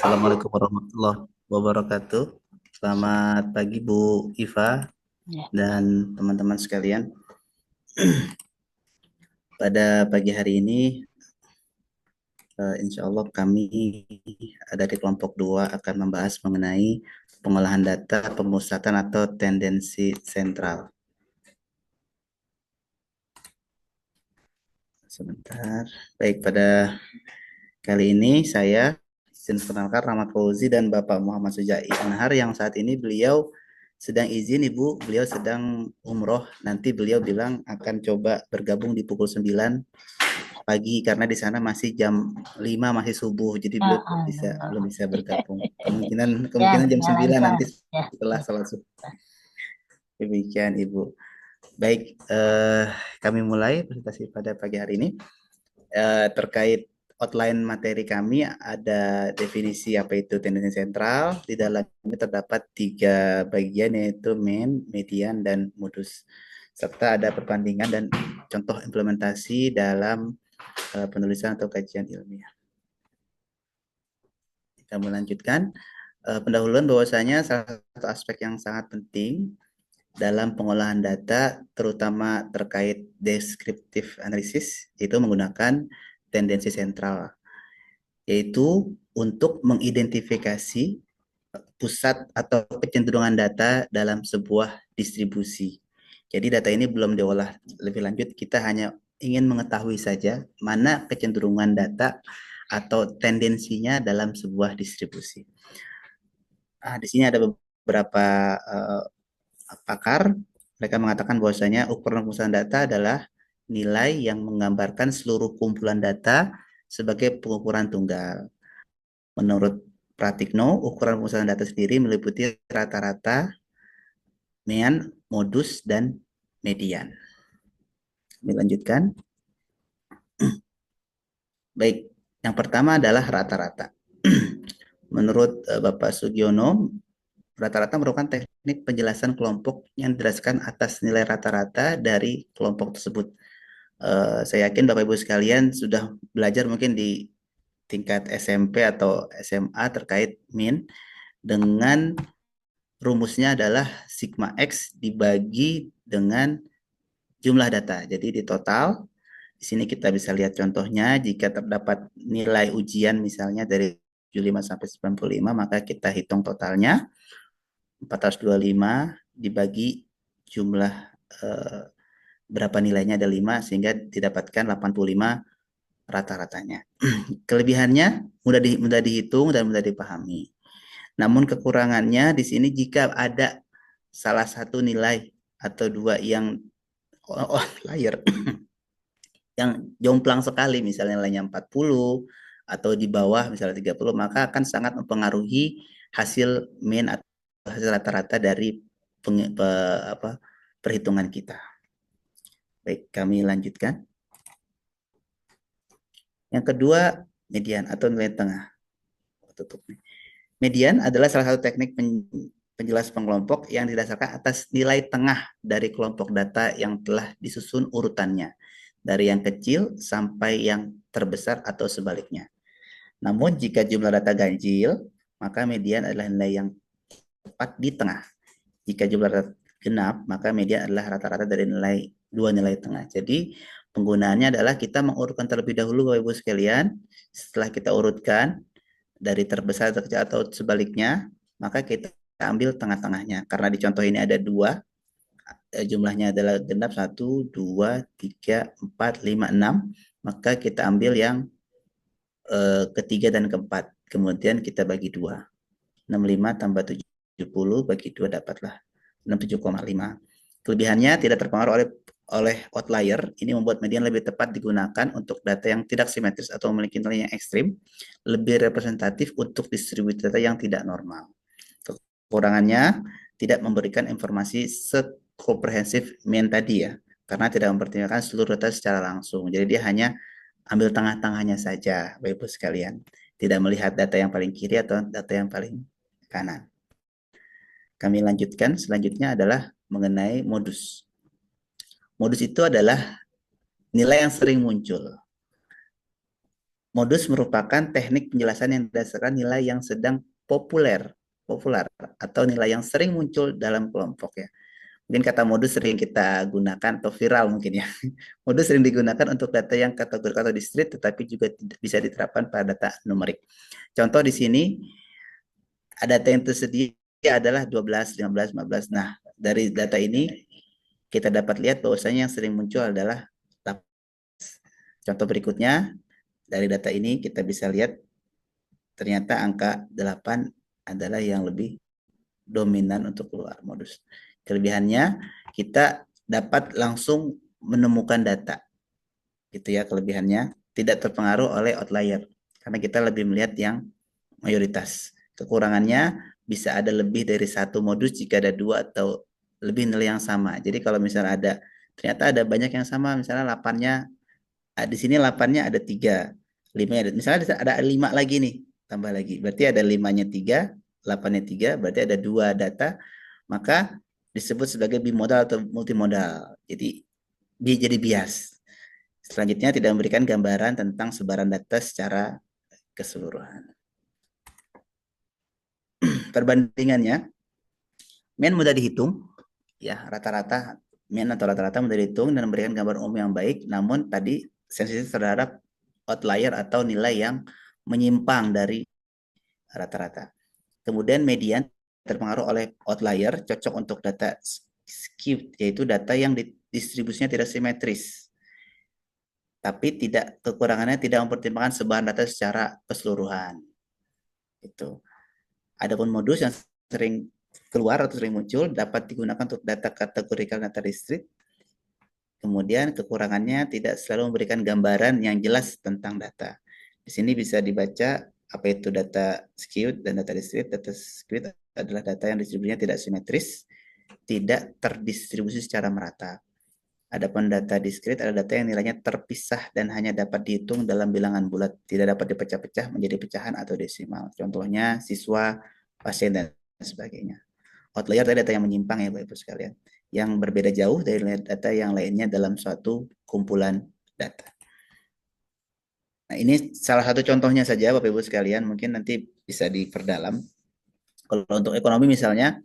Assalamualaikum warahmatullahi wabarakatuh. Selamat pagi Bu Iva Ya, dan teman-teman sekalian. Pada pagi hari ini, insya Allah kami dari kelompok 2 akan membahas mengenai pengolahan data, pemusatan atau tendensi sentral. Sebentar. Baik, pada kali ini saya izin perkenalkan Rahmat Fauzi dan Bapak Muhammad Sujai Anhar yang saat ini beliau sedang izin Ibu, beliau sedang umroh. Nanti beliau bilang akan coba bergabung di pukul 9 pagi karena di sana masih jam 5 masih subuh. Jadi ya beliau belum Allah. bisa bergabung. Kemungkinan Ya, kemungkinan jam ya 9 lancar. nanti Ya, setelah ya. salat subuh. Demikian Ibu. Baik, kami mulai presentasi pada pagi hari ini. Terkait outline materi kami ada definisi apa itu tendensi sentral. Di dalamnya terdapat 3 bagian yaitu main, median, dan modus. Serta ada perbandingan dan contoh implementasi dalam penulisan atau kajian ilmiah. Kita melanjutkan pendahuluan bahwasanya salah satu aspek yang sangat penting dalam pengolahan data, terutama terkait descriptive analysis, itu menggunakan tendensi sentral, yaitu untuk mengidentifikasi pusat atau kecenderungan data dalam sebuah distribusi. Jadi data ini belum diolah lebih lanjut, kita hanya ingin mengetahui saja mana kecenderungan data atau tendensinya dalam sebuah distribusi. Di sini ada beberapa pakar, mereka mengatakan bahwasanya ukuran pemusatan data adalah nilai yang menggambarkan seluruh kumpulan data sebagai pengukuran tunggal. Menurut Pratikno, ukuran pemusatan data sendiri meliputi rata-rata, mean, modus, dan median. Kami lanjutkan. Baik, yang pertama adalah rata-rata. Menurut Bapak Sugiono, rata-rata merupakan teknik penjelasan kelompok yang didasarkan atas nilai rata-rata dari kelompok tersebut. Saya yakin Bapak Ibu sekalian sudah belajar mungkin di tingkat SMP atau SMA terkait min dengan rumusnya adalah sigma X dibagi dengan jumlah data. Jadi di total, di sini kita bisa lihat contohnya, jika terdapat nilai ujian misalnya dari 75 sampai 95, maka kita hitung totalnya, 425 dibagi jumlah eh, berapa nilainya ada 5 sehingga didapatkan 85 rata-ratanya. Kelebihannya mudah dihitung dan mudah dipahami. Namun kekurangannya di sini jika ada salah satu nilai atau dua yang outlier yang jomplang sekali, misalnya nilainya 40 atau di bawah misalnya 30, maka akan sangat mempengaruhi hasil mean atau hasil rata-rata dari perhitungan kita. Baik, kami lanjutkan. Yang kedua, median atau nilai tengah. Tutup. Median adalah salah satu teknik penjelas pengelompok yang didasarkan atas nilai tengah dari kelompok data yang telah disusun urutannya, dari yang kecil sampai yang terbesar atau sebaliknya. Namun jika jumlah data ganjil, maka median adalah nilai yang tepat di tengah. Jika jumlah data genap, maka median adalah rata-rata dari dua nilai tengah. Jadi penggunaannya adalah kita mengurutkan terlebih dahulu Bapak Ibu sekalian. Setelah kita urutkan dari terbesar terkecil atau sebaliknya, maka kita ambil tengah-tengahnya. Karena di contoh ini ada dua, jumlahnya adalah genap 1, 2, 3, 4, 5, 6, maka kita ambil yang ketiga dan keempat. Kemudian kita bagi dua. 65 tambah 70 bagi dua dapatlah 67,5. Kelebihannya tidak terpengaruh oleh outlier. Ini membuat median lebih tepat digunakan untuk data yang tidak simetris atau memiliki nilai yang ekstrim, lebih representatif untuk distribusi data yang tidak normal. Kekurangannya tidak memberikan informasi sekomprehensif mean tadi ya, karena tidak mempertimbangkan seluruh data secara langsung. Jadi dia hanya ambil tengah-tengahnya saja, Bapak Ibu sekalian. Tidak melihat data yang paling kiri atau data yang paling kanan. Kami lanjutkan, selanjutnya adalah mengenai modus. Modus itu adalah nilai yang sering muncul. Modus merupakan teknik penjelasan yang berdasarkan nilai yang sedang populer atau nilai yang sering muncul dalam kelompok ya. Mungkin kata modus sering kita gunakan atau viral mungkin ya. Modus sering digunakan untuk data yang kategori atau discrete tetapi juga bisa diterapkan pada data numerik. Contoh di sini ada data yang tersedia adalah 12, 15, 15. Nah, dari data ini kita dapat lihat bahwasanya yang sering muncul adalah contoh berikutnya. Dari data ini kita bisa lihat ternyata angka 8 adalah yang lebih dominan untuk keluar modus. Kelebihannya kita dapat langsung menemukan data. Gitu ya kelebihannya, tidak terpengaruh oleh outlier karena kita lebih melihat yang mayoritas. Kekurangannya bisa ada lebih dari satu modus jika ada dua atau lebih nilai yang sama. Jadi kalau misalnya ternyata ada banyak yang sama, misalnya 8-nya di sini 8-nya ada 3, 5 ada, misalnya ada 5 lagi nih, tambah lagi. Berarti ada 5-nya 3, 8-nya 3, berarti ada 2 data, maka disebut sebagai bimodal atau multimodal. Jadi bias. Selanjutnya tidak memberikan gambaran tentang sebaran data secara keseluruhan. Perbandingannya, mean mudah dihitung, ya rata-rata mean atau rata-rata mudah dihitung dan memberikan gambar umum yang baik, namun tadi sensitif terhadap outlier atau nilai yang menyimpang dari rata-rata. Kemudian median terpengaruh oleh outlier, cocok untuk data skewed, yaitu data yang distribusinya tidak simetris. Tapi kekurangannya tidak mempertimbangkan sebaran data secara keseluruhan. Itu. Adapun modus yang sering keluar atau sering muncul dapat digunakan untuk data kategorikal data discrete. Kemudian kekurangannya tidak selalu memberikan gambaran yang jelas tentang data. Di sini bisa dibaca apa itu data skewed dan data discrete. Data skewed adalah data yang distribusinya tidak simetris, tidak terdistribusi secara merata. Adapun data discrete adalah data yang nilainya terpisah dan hanya dapat dihitung dalam bilangan bulat, tidak dapat dipecah-pecah menjadi pecahan atau desimal. Contohnya siswa, pasien, dan sebagainya. Outlier adalah data yang menyimpang ya Bapak Ibu sekalian, yang berbeda jauh dari data yang lainnya dalam suatu kumpulan data. Nah, ini salah satu contohnya saja Bapak Ibu sekalian, mungkin nanti bisa diperdalam. Kalau untuk ekonomi misalnya,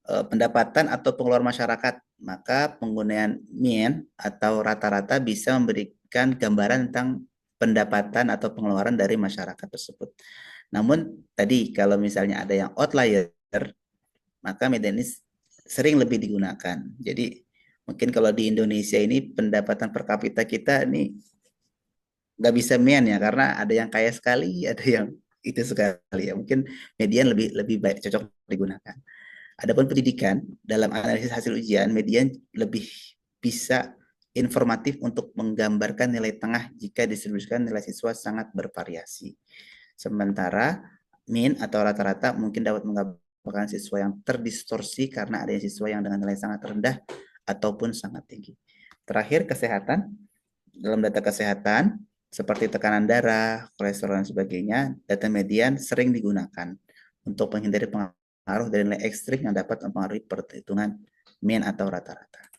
pendapatan atau pengeluaran masyarakat, maka penggunaan mean atau rata-rata bisa memberikan gambaran tentang pendapatan atau pengeluaran dari masyarakat tersebut. Namun tadi kalau misalnya ada yang outlier, maka median ini sering lebih digunakan. Jadi mungkin kalau di Indonesia ini pendapatan per kapita kita ini nggak bisa mean ya karena ada yang kaya sekali, ada yang itu sekali ya. Mungkin median lebih lebih baik cocok digunakan. Adapun pendidikan, dalam analisis hasil ujian, median lebih bisa informatif untuk menggambarkan nilai tengah jika distribusikan nilai siswa sangat bervariasi. Sementara mean atau rata-rata mungkin dapat menggambarkan siswa yang terdistorsi karena ada siswa yang dengan nilai sangat rendah ataupun sangat tinggi. Terakhir, kesehatan. Dalam data kesehatan, seperti tekanan darah, kolesterol, dan sebagainya, data median sering digunakan untuk menghindari pengaruh dari nilai ekstrim yang dapat mempengaruhi perhitungan mean atau rata-rata.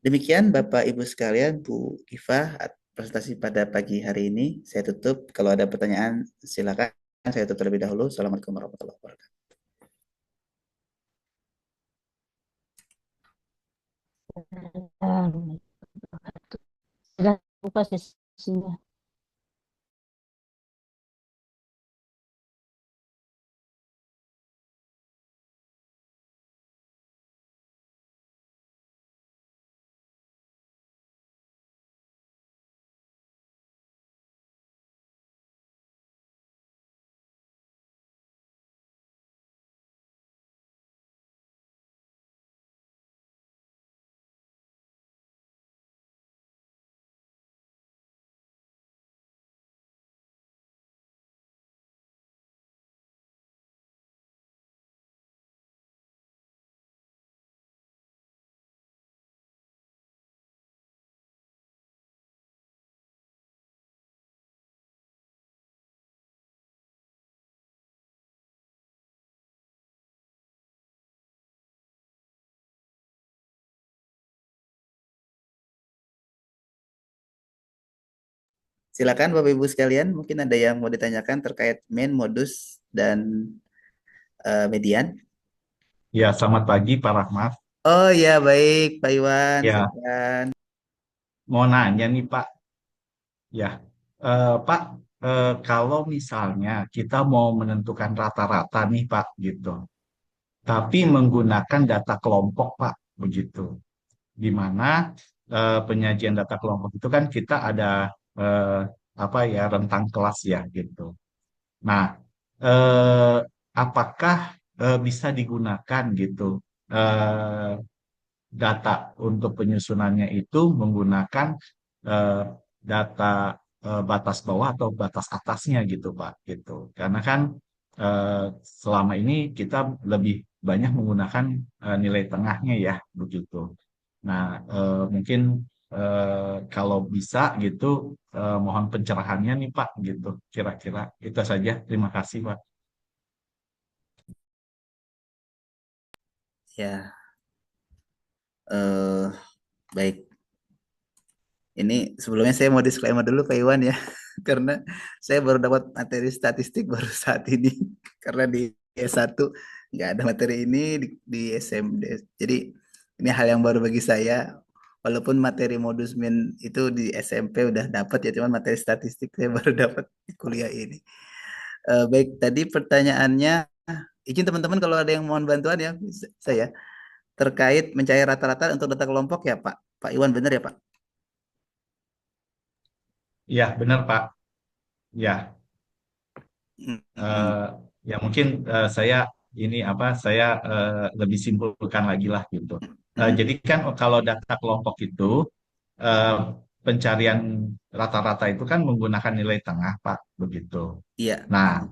Demikian Bapak Ibu sekalian, Bu Iva, presentasi pada pagi hari ini. Saya tutup. Kalau ada pertanyaan, silakan. Saya tutup terlebih dahulu. Assalamualaikum warahmatullahi wabarakatuh. Sudah buka sesinya. Silakan Bapak Ibu sekalian, mungkin ada yang mau ditanyakan terkait main, modus, dan median. Ya, selamat pagi Pak Rahmat. Oh ya, baik Pak Iwan, Ya, silakan. mau nanya nih Pak. Ya, Pak, kalau misalnya kita mau menentukan rata-rata nih Pak, gitu. Tapi menggunakan data kelompok Pak, begitu. Di mana penyajian data kelompok itu kan kita ada eh, apa ya rentang kelas ya, gitu. Nah, eh, apakah bisa digunakan gitu? eh, Data untuk penyusunannya itu menggunakan eh, data batas bawah atau batas atasnya gitu Pak gitu karena kan eh, selama ini kita lebih banyak menggunakan nilai tengahnya ya begitu. Nah, mungkin kalau bisa gitu mohon pencerahannya nih Pak gitu kira-kira itu saja, terima kasih Pak. Ya, eh baik. Ini sebelumnya saya mau disclaimer dulu Pak Iwan ya, karena saya baru dapat materi statistik baru saat ini, karena di S1 nggak ada materi ini di SMD. Jadi ini hal yang baru bagi saya. Walaupun materi modus min itu di SMP udah dapat ya, cuman materi statistik saya baru dapat di kuliah ini. Baik, tadi pertanyaannya, izin teman-teman kalau ada yang mohon bantuan ya, saya terkait mencari rata-rata untuk data kelompok ya Pak. Pak Iwan benar ya Pak? Ya benar Pak, ya. Mm-mm. eh, ya mungkin saya ini apa saya lebih simpulkan lagi lah gitu. Mm-mm. Jadi kan kalau data kelompok itu eh, pencarian rata-rata itu kan menggunakan nilai tengah Pak begitu. Iya. Nah,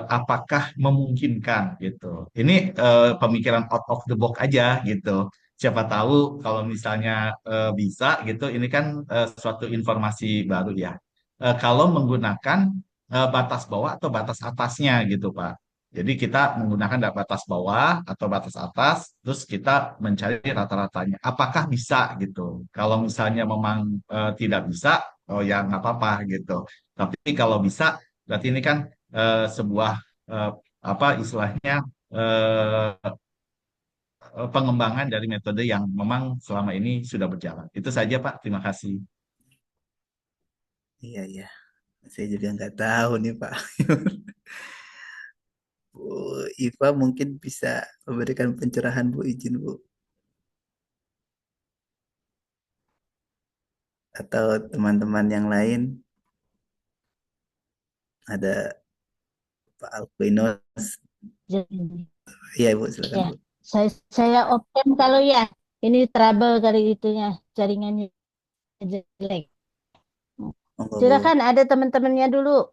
apakah memungkinkan gitu? Ini pemikiran out of the box aja gitu. Siapa tahu kalau misalnya bisa gitu, ini kan suatu informasi baru ya. Kalau menggunakan batas bawah atau batas atasnya gitu, Pak. Jadi kita menggunakan batas bawah atau batas atas, terus kita mencari rata-ratanya. Apakah bisa gitu? Kalau misalnya memang tidak bisa, oh ya nggak apa-apa gitu. Tapi kalau bisa, berarti ini kan sebuah eh, apa istilahnya eh, pengembangan dari metode yang memang selama ini sudah berjalan. Itu saja, Pak. Terima kasih. Iya, iya. Saya juga nggak tahu nih Pak. Bu Iva mungkin bisa memberikan pencerahan Bu, izin Bu. Atau teman-teman yang lain ada Pak Alquinos. Jadi, Iya Bu, silakan ya, Bu. saya open kalau ya ini trouble kali itunya jaringannya jelek. Monggo Bu. Silakan ada teman-temannya dulu.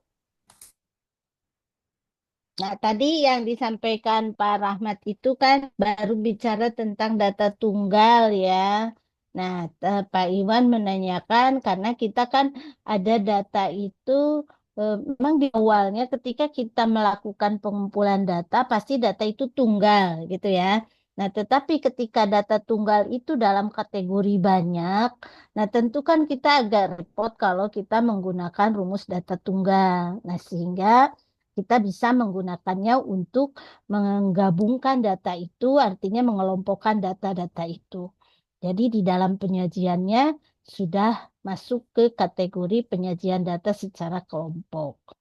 Nah, tadi yang disampaikan Pak Rahmat itu kan baru bicara tentang data tunggal ya. Nah, Pak Iwan menanyakan karena kita kan ada data itu memang di awalnya ketika kita melakukan pengumpulan data pasti data itu tunggal gitu ya. Nah, tetapi ketika data tunggal itu dalam kategori banyak, nah tentu kan kita agak repot kalau kita menggunakan rumus data tunggal. Nah, sehingga kita bisa menggunakannya untuk menggabungkan data itu, artinya mengelompokkan data-data itu. Jadi di dalam penyajiannya sudah masuk ke kategori penyajian data secara kelompok.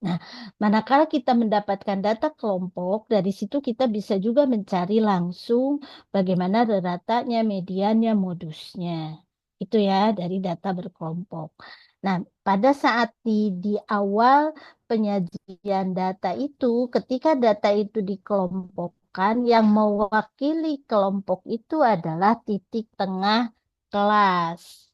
Nah, manakala kita mendapatkan data kelompok, dari situ kita bisa juga mencari langsung bagaimana ratanya, mediannya, modusnya. Itu ya dari data berkelompok. Nah, pada saat di awal penyajian data itu, ketika data itu dikelompokkan, yang mewakili kelompok itu adalah titik tengah kelas.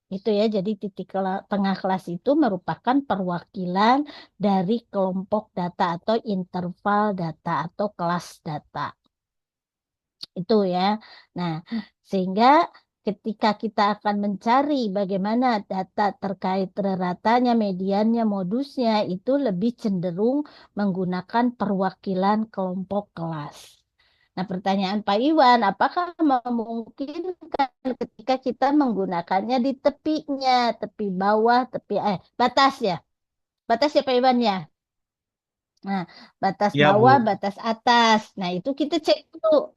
Itu ya, jadi titik tengah kelas itu merupakan perwakilan dari kelompok data atau interval data atau kelas data. Itu ya. Nah, sehingga ketika kita akan mencari bagaimana data terkait ratanya, mediannya, modusnya, itu lebih cenderung menggunakan perwakilan kelompok kelas. Nah, pertanyaan Pak Iwan, apakah memungkinkan ketika kita menggunakannya di tepinya, tepi bawah, tepi batas ya, batas ya Pak Iwan ya. Nah, batas Ya, bawah, Bu. batas atas. Nah, itu kita cek dulu.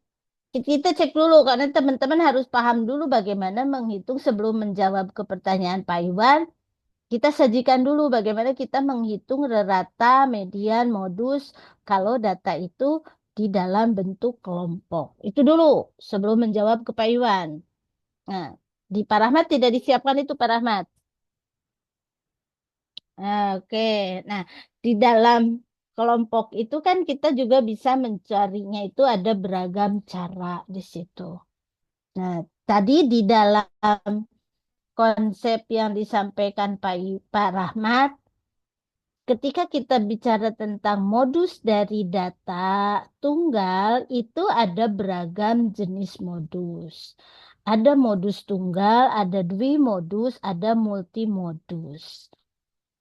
Kita cek dulu karena teman-teman harus paham dulu bagaimana menghitung sebelum menjawab ke pertanyaan Pak Iwan. Kita sajikan dulu bagaimana kita menghitung rata, median, modus kalau data itu di dalam bentuk kelompok. Itu dulu sebelum menjawab ke Pak Iwan. Nah, di Pak Rahmat tidak disiapkan itu Pak Rahmat. Nah, oke. Nah, di dalam kelompok itu kan kita juga bisa mencarinya itu ada beragam cara di situ. Nah, tadi di dalam konsep yang disampaikan Pak Rahmat, ketika kita bicara tentang modus dari data tunggal, itu ada beragam jenis modus. Ada modus tunggal, ada dwimodus, ada multimodus.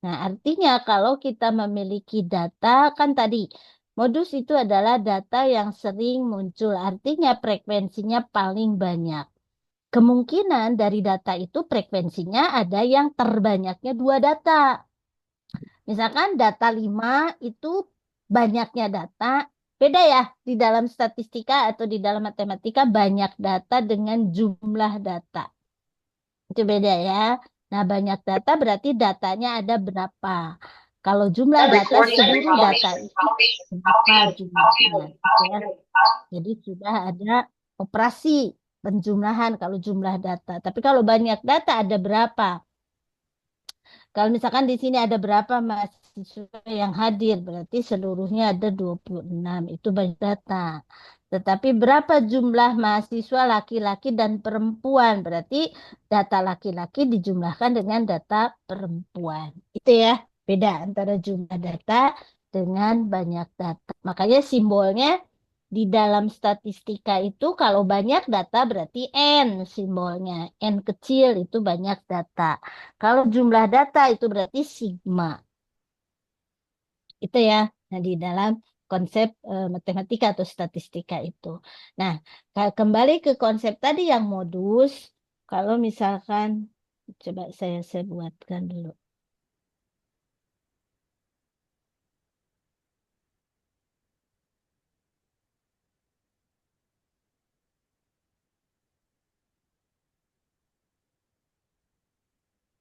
Nah, artinya kalau kita memiliki data, kan tadi modus itu adalah data yang sering muncul, artinya frekuensinya paling banyak. Kemungkinan dari data itu frekuensinya ada yang terbanyaknya dua data. Misalkan data 5 itu banyaknya data, beda ya di dalam statistika atau di dalam matematika banyak data dengan jumlah data. Itu beda ya. Nah, banyak data berarti datanya ada berapa. Kalau jumlah data, seluruh data itu berapa jumlahnya. Gitu ya. Jadi sudah ada operasi penjumlahan kalau jumlah data. Tapi kalau banyak data ada berapa? Kalau misalkan di sini ada berapa mahasiswa yang hadir, berarti seluruhnya ada 26. Itu banyak data. Tetapi berapa jumlah mahasiswa laki-laki dan perempuan? Berarti data laki-laki dijumlahkan dengan data perempuan. Itu ya, beda antara jumlah data dengan banyak data. Makanya simbolnya di dalam statistika itu kalau banyak data berarti N simbolnya. N kecil itu banyak data. Kalau jumlah data itu berarti sigma. Itu ya. Nah, di dalam konsep matematika atau statistika itu. Nah, kembali ke konsep tadi yang modus, kalau misalkan coba saya buatkan dulu.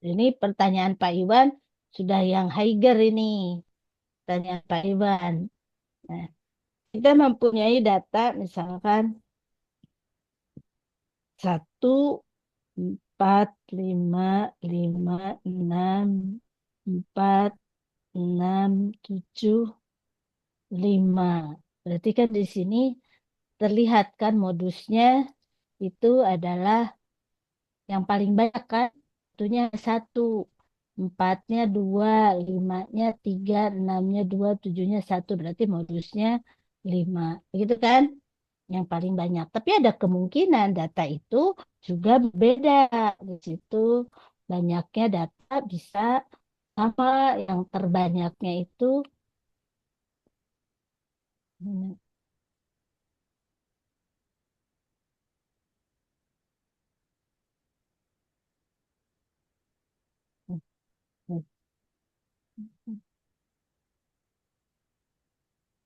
Ini pertanyaan Pak Iwan sudah yang Heiger ini. Pertanyaan Pak Iwan. Nah, kita mempunyai data misalkan 1, 4, 5, 5, 6, 4, 6, 7, 5. Berarti kan di sini terlihat kan modusnya itu adalah yang paling banyak kan. Satunya 1, 4-nya 2, 5-nya 3, 6-nya 2, 7-nya 1. Berarti modusnya 5. Begitu kan? Yang paling banyak. Tapi ada kemungkinan data itu juga beda. Di situ banyaknya data bisa sama yang terbanyaknya itu.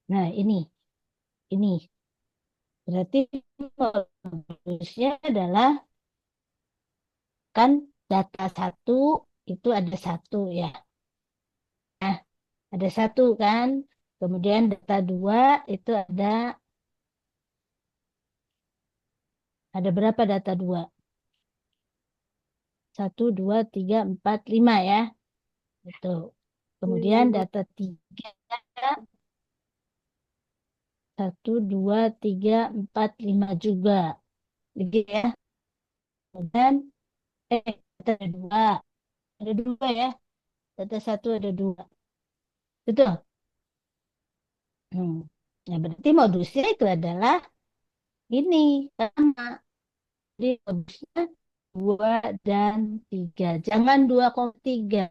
Nah, ini berarti modusnya adalah kan data 1 itu ada 1 ya. Nah, ada 1 kan. Kemudian data 2 itu ada berapa data 2? 1, 2, 3, 4, 5 ya. Itu. Kemudian data 3 1, 2, 3, 4, 5 juga. Begitu ya. Dan data ada 2. Ada 2 ya. Data 1 ada 2. Betul. Hmm. Nah, berarti modusnya itu adalah ini sama. Jadi modusnya 2 dan 3. Jangan 2,3.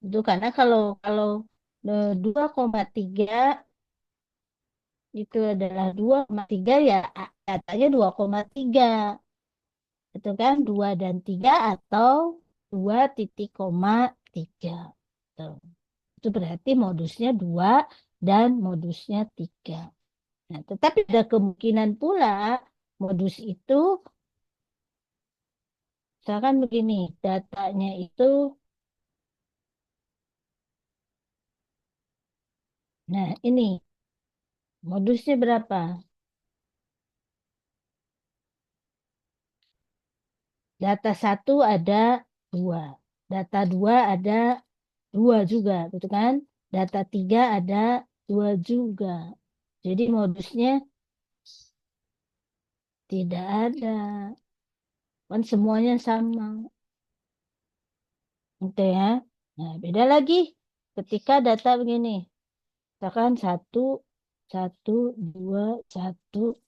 Itu karena kalau 2,3 itu adalah 2,3 ya datanya 2,3. Itu kan 2 dan 3 atau 2,3. Tuh. Itu berarti modusnya 2 dan modusnya 3. Nah, tetapi ada kemungkinan pula modus itu, misalkan begini, datanya itu, nah ini modusnya berapa? Data 1 ada 2, data 2 ada 2 juga, gitu kan? Data 3 ada 2 juga. Jadi modusnya tidak ada. Kan semuanya sama. Gitu ya. Nah, beda lagi ketika data begini. Misalkan 1, 1, 2, 1.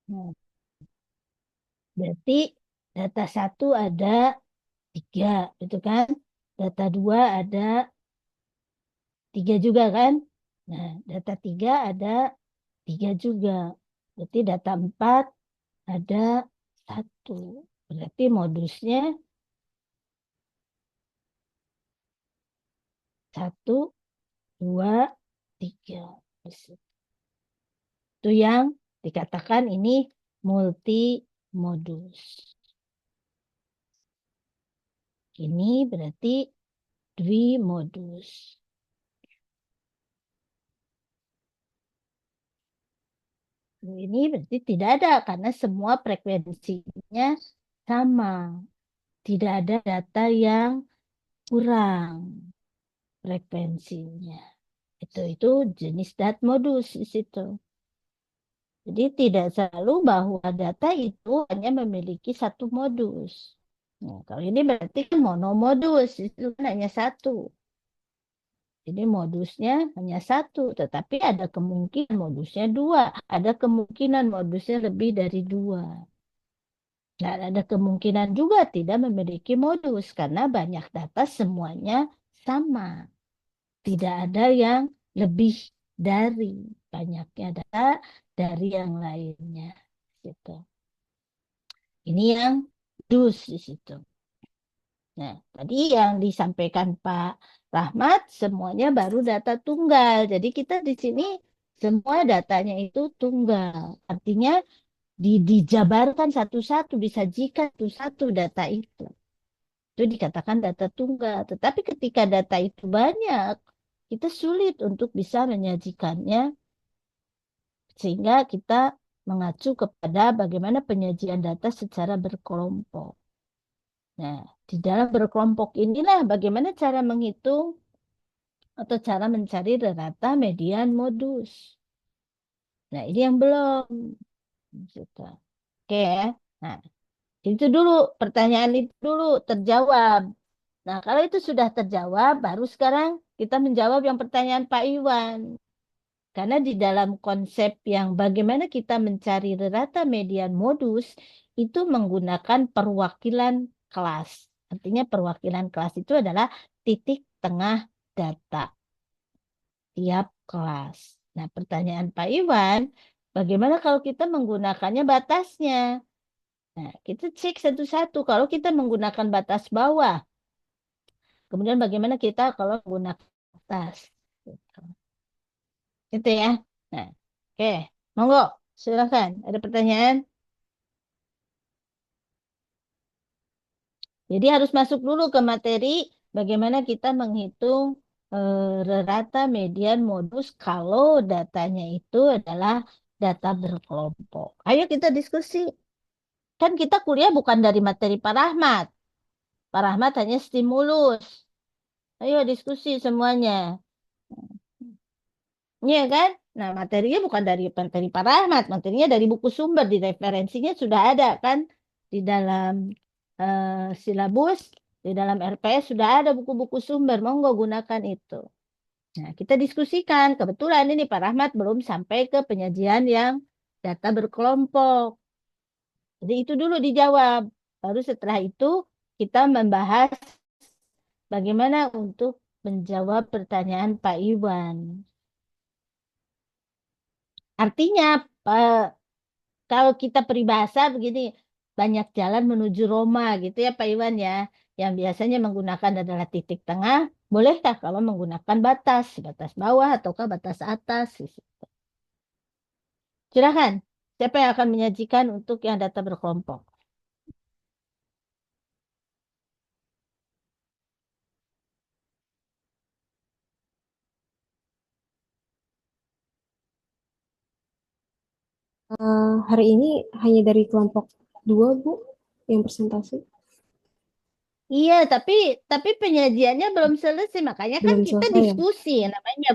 Nah, berarti data 1 ada 3, gitu kan? Data 2 ada 3 juga kan? Nah, data 3 ada 3 juga. Berarti data 4 ada 1. Berarti modusnya 1, 2, 3. Itu yang dikatakan ini multi modus. Ini berarti dwimodus. Ini berarti tidak ada karena semua frekuensinya sama. Tidak ada data yang kurang frekuensinya. Itu jenis dat modus di situ. Jadi tidak selalu bahwa data itu hanya memiliki satu modus. Nah, kalau ini berarti monomodus, itu kan hanya satu. Jadi modusnya hanya satu, tetapi ada kemungkinan modusnya 2, ada kemungkinan modusnya lebih dari 2. Dan ada kemungkinan juga tidak memiliki modus karena banyak data semuanya sama. Tidak ada yang lebih dari banyaknya data dari yang lainnya. Gitu. Ini yang dus di situ. Nah, tadi yang disampaikan Pak Rahmat semuanya baru data tunggal. Jadi kita di sini semua datanya itu tunggal. Artinya dijabarkan satu-satu, disajikan satu-satu data itu. Itu dikatakan data tunggal. Tetapi ketika data itu banyak, kita sulit untuk bisa menyajikannya sehingga kita mengacu kepada bagaimana penyajian data secara berkelompok. Nah, di dalam berkelompok inilah bagaimana cara menghitung atau cara mencari rata median modus. Nah, ini yang belum. Gitu. Oke ya. Nah, itu dulu, pertanyaan itu dulu terjawab. Nah, kalau itu sudah terjawab, baru sekarang kita menjawab yang pertanyaan Pak Iwan. Karena di dalam konsep yang bagaimana kita mencari rata median modus, itu menggunakan perwakilan kelas. Artinya perwakilan kelas itu adalah titik tengah data tiap kelas. Nah, pertanyaan Pak Iwan, bagaimana kalau kita menggunakannya batasnya? Nah, kita cek satu-satu. Kalau kita menggunakan batas bawah, kemudian bagaimana kita kalau menggunakan atas? Gitu. Itu ya. Nah, oke. Monggo, silakan. Ada pertanyaan? Jadi harus masuk dulu ke materi bagaimana kita menghitung rata median modus kalau datanya itu adalah data berkelompok. Ayo kita diskusi. Kan kita kuliah bukan dari materi Pak Rahmat. Pak Rahmat hanya stimulus. Ayo diskusi semuanya. Iya kan? Nah, materinya bukan dari materi Pak Rahmat, materinya dari buku sumber, di referensinya sudah ada kan? Di dalam silabus, di dalam RPS sudah ada buku-buku sumber, monggo gunakan itu. Nah, kita diskusikan. Kebetulan ini Pak Rahmat belum sampai ke penyajian yang data berkelompok. Jadi itu dulu dijawab. Baru setelah itu kita membahas bagaimana untuk menjawab pertanyaan Pak Iwan. Artinya, kalau kita peribahasa begini, banyak jalan menuju Roma gitu ya Pak Iwan ya. Yang biasanya menggunakan adalah titik tengah. Bolehkah kalau menggunakan batas, batas bawah ataukah batas atas? Silakan. Siapa yang akan menyajikan untuk yang data berkelompok? Hari ini hanya dari kelompok 2, Bu, yang presentasi. Iya, tapi penyajiannya belum selesai, makanya kan Belum kita selesai ya? diskusi, namanya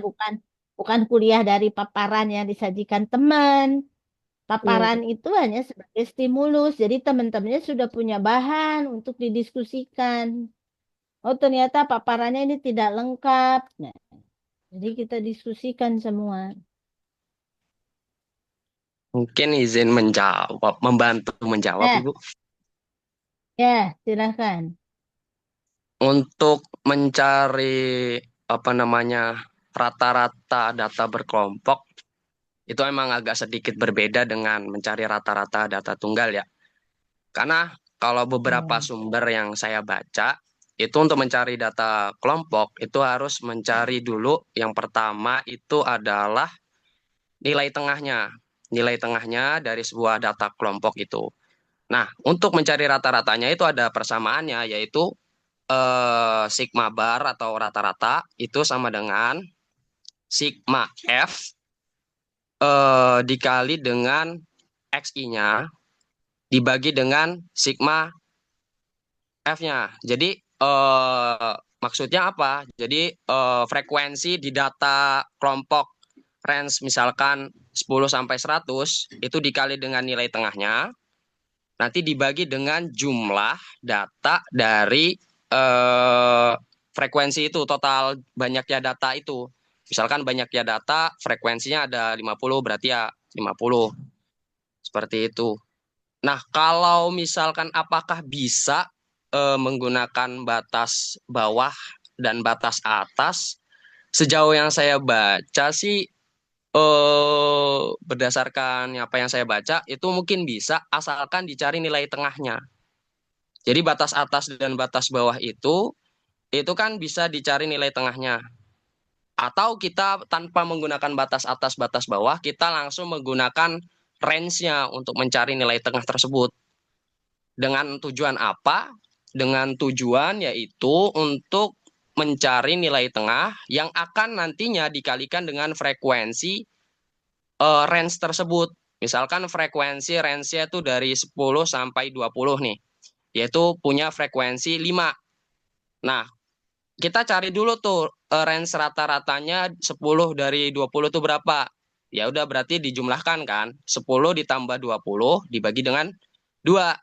bukan kuliah dari paparan yang disajikan teman. Iya, Paparan itu hanya sebagai stimulus, jadi teman-temannya sudah punya bahan untuk didiskusikan. Oh, ternyata paparannya ini tidak lengkap. Nah, jadi kita diskusikan semua. Mungkin izin menjawab, membantu menjawab, Nah, Ibu. ya, silakan. Untuk mencari apa namanya rata-rata data berkelompok itu emang agak sedikit berbeda dengan mencari rata-rata data tunggal ya. Karena kalau beberapa Ya. sumber yang saya baca itu untuk mencari data kelompok itu harus mencari dulu yang pertama itu adalah nilai tengahnya. Nilai tengahnya dari sebuah data kelompok itu. Nah, untuk mencari rata-ratanya itu ada persamaannya, yaitu sigma bar atau rata-rata itu sama dengan sigma F dikali dengan XI-nya dibagi dengan sigma F-nya. Jadi maksudnya apa? Jadi frekuensi di data kelompok range misalkan 10 sampai 100 itu dikali dengan nilai tengahnya nanti dibagi dengan jumlah data dari frekuensi itu, total banyaknya data itu. Misalkan banyaknya data, frekuensinya ada 50, berarti ya 50. Seperti itu. Nah, kalau misalkan apakah bisa menggunakan batas bawah dan batas atas, sejauh yang saya baca sih berdasarkan apa yang saya baca itu mungkin bisa asalkan dicari nilai tengahnya. Jadi batas atas dan batas bawah itu kan bisa dicari nilai tengahnya. Atau kita tanpa menggunakan batas atas batas bawah, kita langsung menggunakan range-nya untuk mencari nilai tengah tersebut. Dengan tujuan apa? Dengan tujuan yaitu untuk mencari nilai tengah yang akan nantinya dikalikan dengan frekuensi range tersebut. Misalkan frekuensi range-nya itu dari 10 sampai 20 nih, yaitu punya frekuensi 5. Nah, kita cari dulu tuh range rata-ratanya 10 dari 20 itu berapa? Ya udah berarti dijumlahkan kan. 10 ditambah 20 dibagi dengan 2.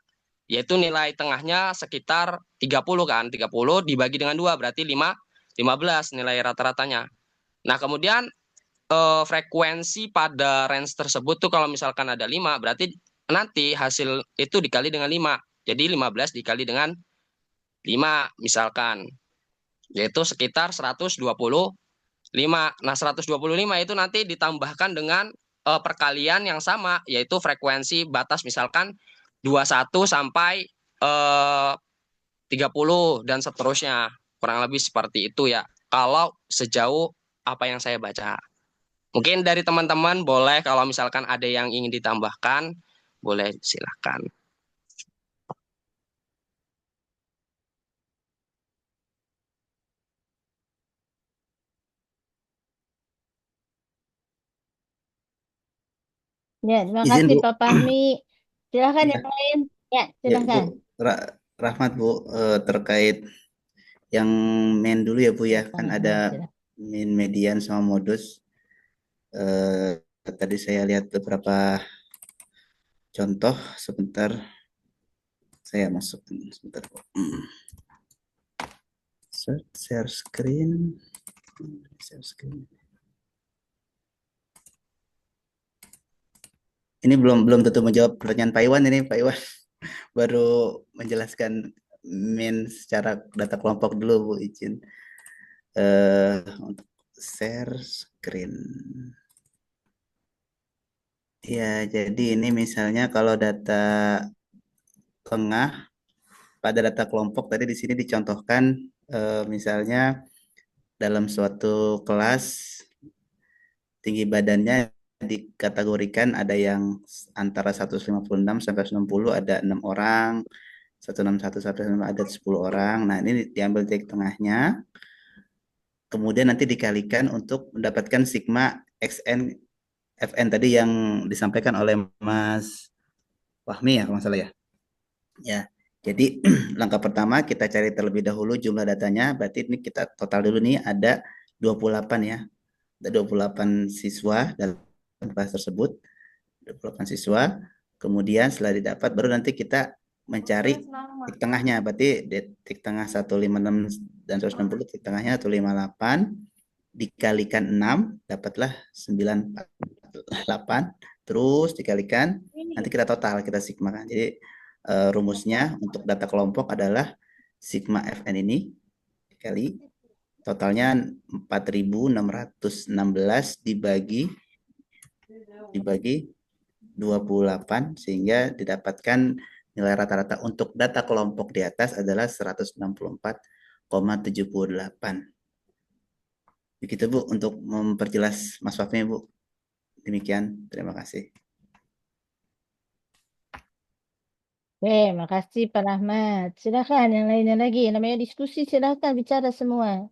Yaitu nilai tengahnya sekitar 30 kan. 30 dibagi dengan 2 berarti 15 nilai rata-ratanya. Nah, kemudian frekuensi pada range tersebut tuh kalau misalkan ada 5 berarti nanti hasil itu dikali dengan 5. Jadi 15 dikali dengan 5 misalkan. Yaitu sekitar 125. Nah, 125 itu nanti ditambahkan dengan perkalian yang sama yaitu frekuensi batas misalkan 21 sampai 30 dan seterusnya. Kurang lebih seperti itu ya. Kalau sejauh apa yang saya baca. Mungkin dari teman-teman boleh kalau misalkan ada yang ingin ditambahkan, boleh silakan. Ya, terima Izin kasih Bu. Pak Fahmi. Silakan Ya, yang lain. Ya, ya Bu. silakan. Rahmat Bu, terkait yang main dulu ya Bu ya, kan ada Silakan. min, median sama modus. Tadi saya lihat beberapa contoh, sebentar saya masuk sebentar Bu. Share screen. Share screen. Ini belum belum tentu menjawab pertanyaan Pak Iwan ini, Pak Iwan baru menjelaskan main secara data kelompok dulu, Bu, izin. Untuk share screen. Ya, jadi ini misalnya kalau data tengah pada data kelompok tadi di sini dicontohkan misalnya dalam suatu kelas tinggi badannya dikategorikan ada yang antara 156 sampai 160, ada 6 orang, 161 sampai 165 ada 10 orang. Nah, ini diambil titik tengahnya. Kemudian nanti dikalikan untuk mendapatkan sigma XN FN tadi yang disampaikan oleh Mas Fahmi ya, kalau nggak salah ya. Ya, jadi langkah pertama kita cari terlebih dahulu jumlah datanya. Berarti ini kita total dulu nih ada 28 ya. Ada 28 siswa dalam kelas tersebut. 28 siswa. Kemudian setelah didapat baru nanti kita mencari titik tengahnya. Berarti titik tengah 156 dan 160, titik tengahnya 158 dikalikan 6 dapatlah 98, terus dikalikan nanti kita total, kita sigmakan. Jadi rumusnya untuk data kelompok adalah sigma Fn ini dikali totalnya 4.616 dibagi 28 sehingga didapatkan nilai rata-rata untuk data kelompok di atas adalah 164,78. Begitu Bu untuk memperjelas Mas Fahmi, Bu. Demikian, terima kasih. Oke, makasih Pak Rahmat. Silakan yang lainnya lagi. Namanya diskusi, silakan bicara semua.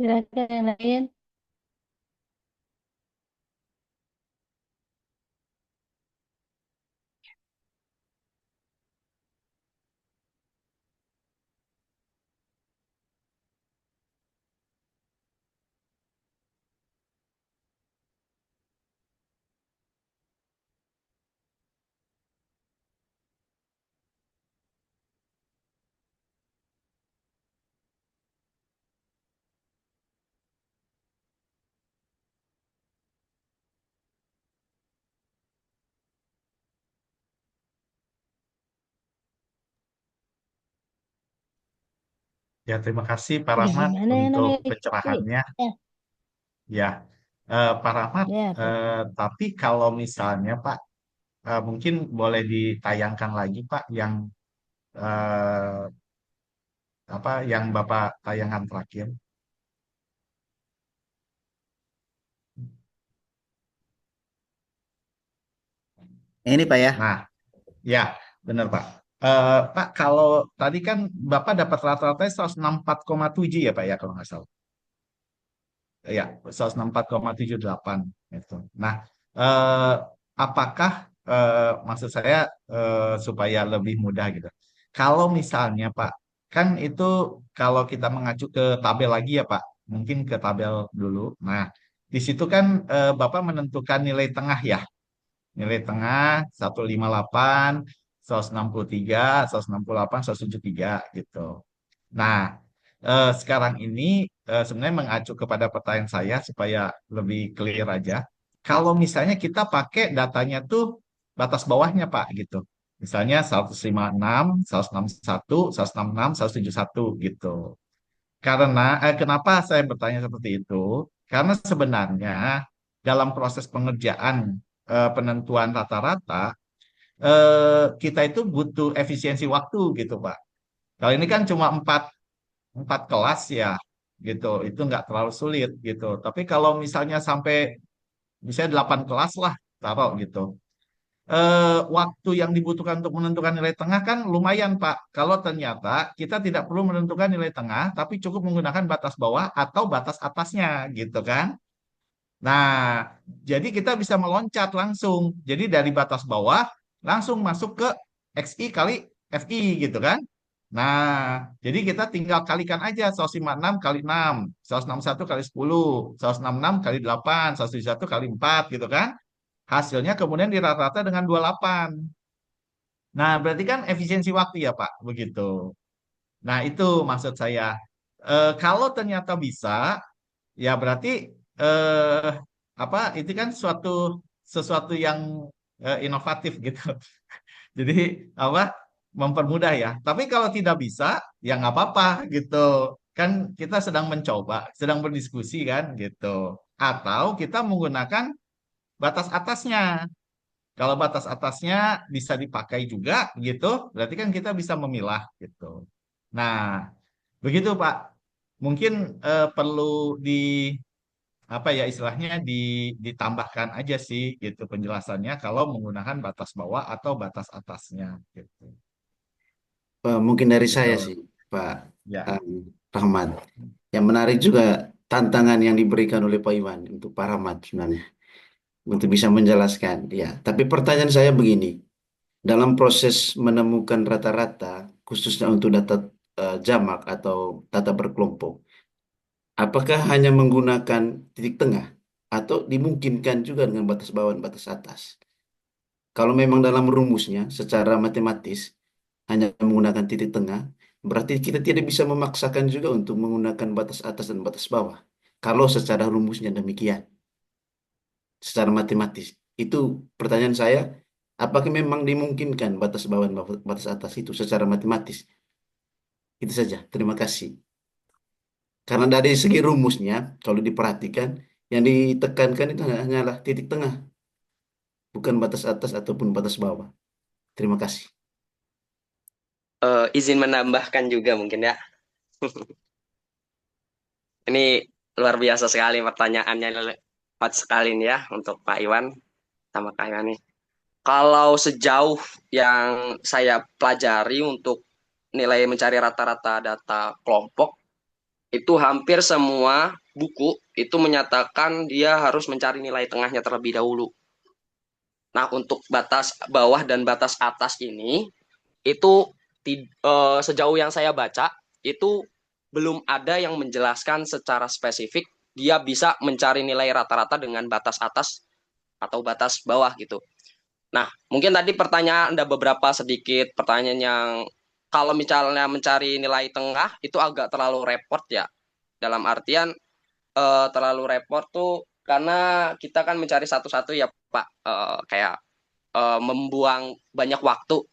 Silakan yang lain. Ya, terima kasih Pak Ya, Rahmat gimana yang untuk namanya diskusi? pencerahannya. Ya, Ya, Pak Rahmat, ya, Pak. tapi kalau misalnya Pak, mungkin boleh ditayangkan lagi Pak yang eh, apa yang Bapak tayangan terakhir. Ini Pak ya. Nah, ya, benar Pak. Pak, kalau tadi kan Bapak dapat rata-ratanya 164,7 ya Pak ya kalau nggak salah. Ya, 164,78 itu. Nah, eh, apakah maksud saya supaya lebih mudah gitu. Kalau misalnya Pak, kan itu kalau kita mengacu ke tabel lagi ya Pak, mungkin ke tabel dulu. Nah, di situ kan Bapak menentukan nilai tengah ya. Nilai tengah 158, 163, 168, 173 gitu. Nah, sekarang ini sebenarnya mengacu kepada pertanyaan saya supaya lebih clear aja. Kalau misalnya kita pakai datanya tuh batas bawahnya Pak gitu. Misalnya 156, 161, 166, 171 gitu. Karena kenapa saya bertanya seperti itu? Karena sebenarnya dalam proses pengerjaan penentuan rata-rata kita itu butuh efisiensi waktu gitu Pak. Kalau ini kan cuma empat kelas ya gitu itu nggak terlalu sulit gitu tapi kalau misalnya sampai misalnya 8 kelas lah taruh gitu waktu yang dibutuhkan untuk menentukan nilai tengah kan lumayan Pak kalau ternyata kita tidak perlu menentukan nilai tengah tapi cukup menggunakan batas bawah atau batas atasnya gitu kan Nah, jadi kita bisa meloncat langsung. Jadi dari batas bawah langsung masuk ke XI kali FI gitu kan. Nah, jadi kita tinggal kalikan aja 156 kali 6, 161 kali 10, 166 kali 8, 171 kali 4 gitu kan. Hasilnya kemudian dirata-rata dengan 28. Nah, berarti kan efisiensi waktu ya Pak, begitu. Nah, itu maksud saya. Kalau ternyata bisa, ya berarti eh, apa itu kan sesuatu yang inovatif gitu. Jadi apa mempermudah ya. Tapi kalau tidak bisa, ya nggak apa-apa gitu. Kan kita sedang mencoba, sedang berdiskusi kan gitu. Atau kita menggunakan batas atasnya. Kalau batas atasnya bisa dipakai juga gitu, berarti kan kita bisa memilah gitu. Nah, begitu Pak. Mungkin perlu di apa ya istilahnya ditambahkan aja sih gitu penjelasannya kalau menggunakan batas bawah atau batas atasnya gitu. Mungkin dari saya Gitu. sih, Pak Ya. um, Rahmat. Yang menarik juga tantangan yang diberikan oleh Pak Iwan untuk Pak Rahmat sebenarnya untuk bisa menjelaskan. Ya, tapi pertanyaan saya begini, dalam proses menemukan rata-rata, khususnya untuk data jamak atau data berkelompok, apakah hanya menggunakan titik tengah atau dimungkinkan juga dengan batas bawah dan batas atas? Kalau memang dalam rumusnya secara matematis hanya menggunakan titik tengah, berarti kita tidak bisa memaksakan juga untuk menggunakan batas atas dan batas bawah. Kalau secara rumusnya demikian, secara matematis. Itu pertanyaan saya, apakah memang dimungkinkan batas bawah dan batas atas itu secara matematis? Itu saja. Terima kasih. Karena dari segi rumusnya, kalau diperhatikan, yang ditekankan itu hanyalah titik tengah, bukan batas atas ataupun batas bawah. Terima kasih. Izin menambahkan juga mungkin ya. Ini luar biasa sekali pertanyaannya, tepat sekali nih ya untuk Pak Iwan sama Kak Iwan nih. Kalau sejauh yang saya pelajari untuk nilai mencari rata-rata data kelompok, itu hampir semua buku itu menyatakan dia harus mencari nilai tengahnya terlebih dahulu. Nah, untuk batas bawah dan batas atas ini, itu sejauh yang saya baca, itu belum ada yang menjelaskan secara spesifik dia bisa mencari nilai rata-rata dengan batas atas atau batas bawah gitu. Nah, mungkin tadi pertanyaan ada beberapa sedikit pertanyaan yang kalau misalnya mencari nilai tengah itu agak terlalu repot ya. Dalam artian terlalu repot tuh karena kita kan mencari satu-satu ya Pak, kayak membuang banyak waktu.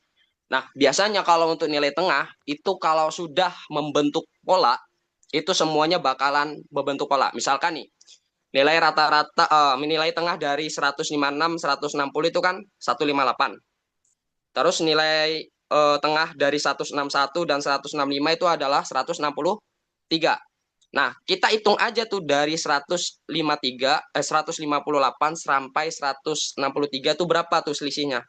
Nah, biasanya kalau untuk nilai tengah itu kalau sudah membentuk pola itu semuanya bakalan membentuk pola. Misalkan nih, nilai rata-rata nilai tengah dari 156 160 itu kan 158. Terus nilai tengah dari 161 dan 165 itu adalah 163. Nah, kita hitung aja tuh dari 158 sampai 163 tuh berapa tuh selisihnya?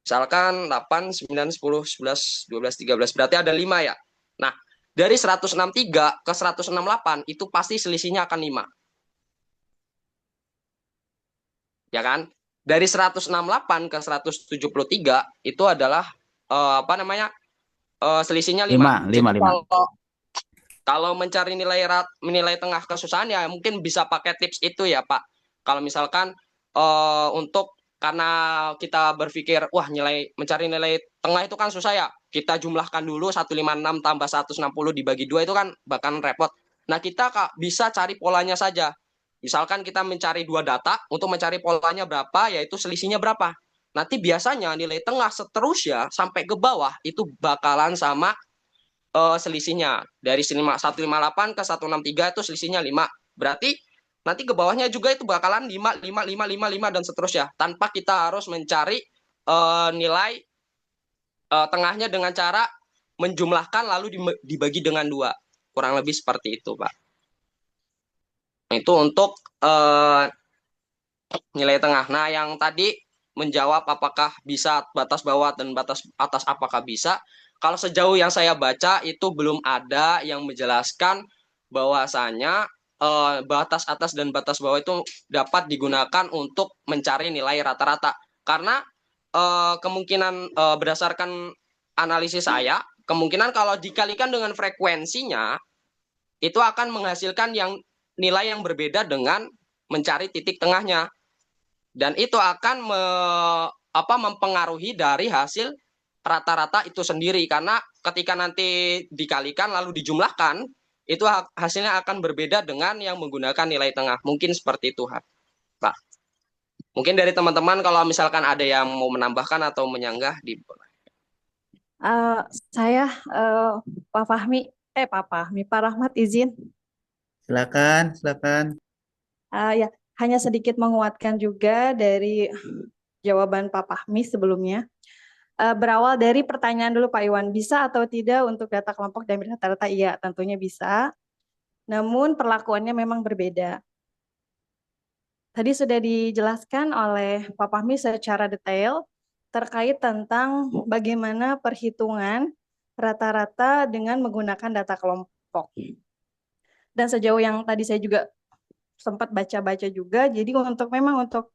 Misalkan 8, 9, 10, 11, 12, 13, berarti ada 5 ya. Nah, dari 163 ke 168 itu pasti selisihnya akan 5. Ya kan? Dari 168 ke 173 itu adalah apa namanya? Selisihnya 5. 5, Jadi 5, 5. kalau mencari nilai tengah kesusahan ya mungkin bisa pakai tips itu ya Pak. Kalau misalkan untuk karena kita berpikir wah mencari nilai tengah itu kan susah ya. Kita jumlahkan dulu 156 tambah 160 dibagi 2 itu kan bahkan repot. Nah, kita bisa cari polanya saja. Misalkan kita mencari 2 data untuk mencari polanya berapa yaitu selisihnya berapa. Nanti biasanya nilai tengah seterusnya sampai ke bawah itu bakalan sama selisihnya dari 158 ke 163 itu selisihnya 5. Berarti nanti ke bawahnya juga itu bakalan 5, 5, 5, 5, 5 dan seterusnya. Tanpa kita harus mencari nilai tengahnya dengan cara menjumlahkan lalu dibagi dengan 2. Kurang lebih seperti itu, Pak. Nah, itu untuk nilai tengah. Nah, yang tadi menjawab apakah bisa batas bawah dan batas atas apakah bisa. Kalau sejauh yang saya baca itu belum ada yang menjelaskan bahwasanya batas atas dan batas bawah itu dapat digunakan untuk mencari nilai rata-rata. Karena kemungkinan berdasarkan analisis saya, kemungkinan kalau dikalikan dengan frekuensinya itu akan menghasilkan nilai yang berbeda dengan mencari titik tengahnya. Dan itu akan mempengaruhi dari hasil rata-rata itu sendiri. Karena ketika nanti dikalikan lalu dijumlahkan, itu hasilnya akan berbeda dengan yang menggunakan nilai tengah. Mungkin seperti itu, Pak. Mungkin dari teman-teman kalau misalkan ada yang mau menambahkan atau menyanggah di Saya Pak Fahmi, Pak Rahmat izin. Silakan, silakan. Ya, hanya sedikit menguatkan juga dari jawaban Pak Fahmi sebelumnya. Berawal dari pertanyaan dulu Pak Iwan, bisa atau tidak untuk data kelompok dan rata-rata? Iya, tentunya bisa. Namun perlakuannya memang berbeda. Tadi sudah dijelaskan oleh Pak Fahmi secara detail terkait tentang bagaimana perhitungan rata-rata dengan menggunakan data kelompok. Dan sejauh yang tadi saya juga sempat baca-baca juga, jadi memang untuk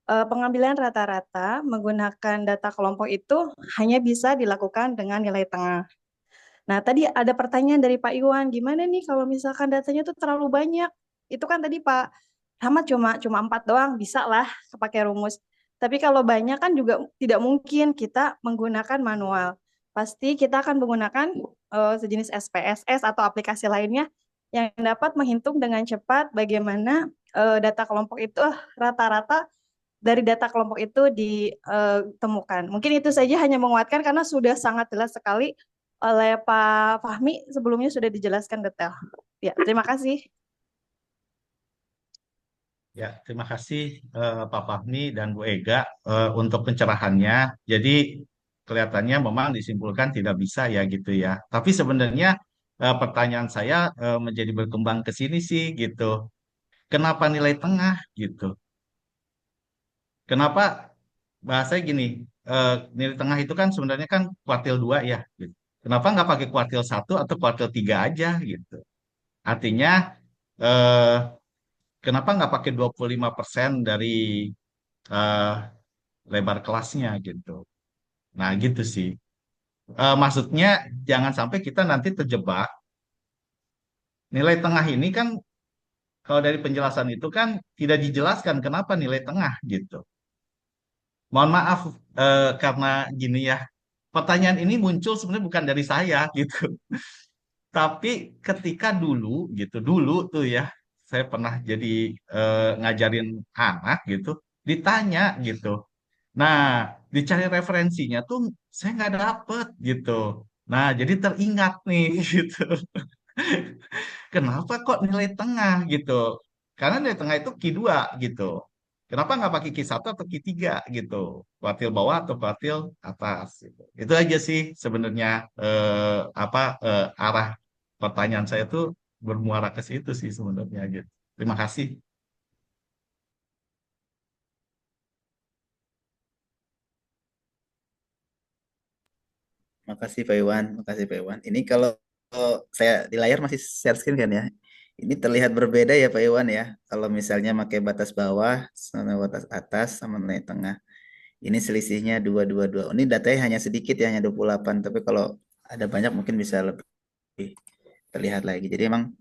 pengambilan rata-rata menggunakan data kelompok itu hanya bisa dilakukan dengan nilai tengah. Nah, tadi ada pertanyaan dari Pak Iwan, gimana nih kalau misalkan datanya itu terlalu banyak? Itu kan tadi Pak Rahmat cuma 4 doang, bisa lah pakai rumus. Tapi kalau banyak kan juga tidak mungkin kita menggunakan manual. Pasti kita akan menggunakan sejenis SPSS atau aplikasi lainnya yang dapat menghitung dengan cepat bagaimana data kelompok itu rata-rata dari data kelompok itu ditemukan. Mungkin itu saja, hanya menguatkan karena sudah sangat jelas sekali oleh Pak Fahmi sebelumnya sudah dijelaskan detail. Ya, terima kasih. Ya, terima kasih Pak Fahmi dan Bu Ega untuk pencerahannya. Jadi kelihatannya memang disimpulkan tidak bisa ya gitu ya. Tapi sebenarnya pertanyaan saya menjadi berkembang ke sini sih gitu. Kenapa nilai tengah gitu? Kenapa bahasanya gini? Nilai tengah itu kan sebenarnya kan kuartil 2 ya. Gitu. Kenapa nggak pakai kuartil 1 atau kuartil 3 aja gitu? Artinya eh, kenapa nggak pakai 25% dari eh, lebar kelasnya gitu. Nah gitu sih. Maksudnya jangan sampai kita nanti terjebak. Nilai tengah ini kan kalau dari penjelasan itu kan tidak dijelaskan kenapa nilai tengah gitu. Mohon maaf karena gini ya. Pertanyaan ini muncul sebenarnya bukan dari saya gitu. Tapi ketika dulu gitu, dulu tuh ya, saya pernah jadi ngajarin anak gitu, ditanya gitu. Nah, dicari referensinya tuh saya nggak dapet gitu. Nah, jadi teringat nih gitu. Kenapa kok nilai tengah gitu? Karena nilai tengah itu Q2 gitu. Kenapa nggak pakai Q1 atau Q3 gitu? Kuartil bawah atau kuartil atas gitu. Itu aja sih sebenarnya arah pertanyaan saya tuh bermuara ke situ sih sebenarnya gitu. Terima kasih. Makasih Pak Iwan, makasih Pak Iwan. Ini kalau saya di layar masih share screen kan ya. Ini terlihat berbeda ya Pak Iwan ya. Kalau misalnya pakai batas bawah sama batas atas sama nilai tengah. Ini selisihnya 222. Ini datanya hanya sedikit ya, hanya 28. Tapi kalau ada banyak mungkin bisa lebih terlihat lagi. Jadi emang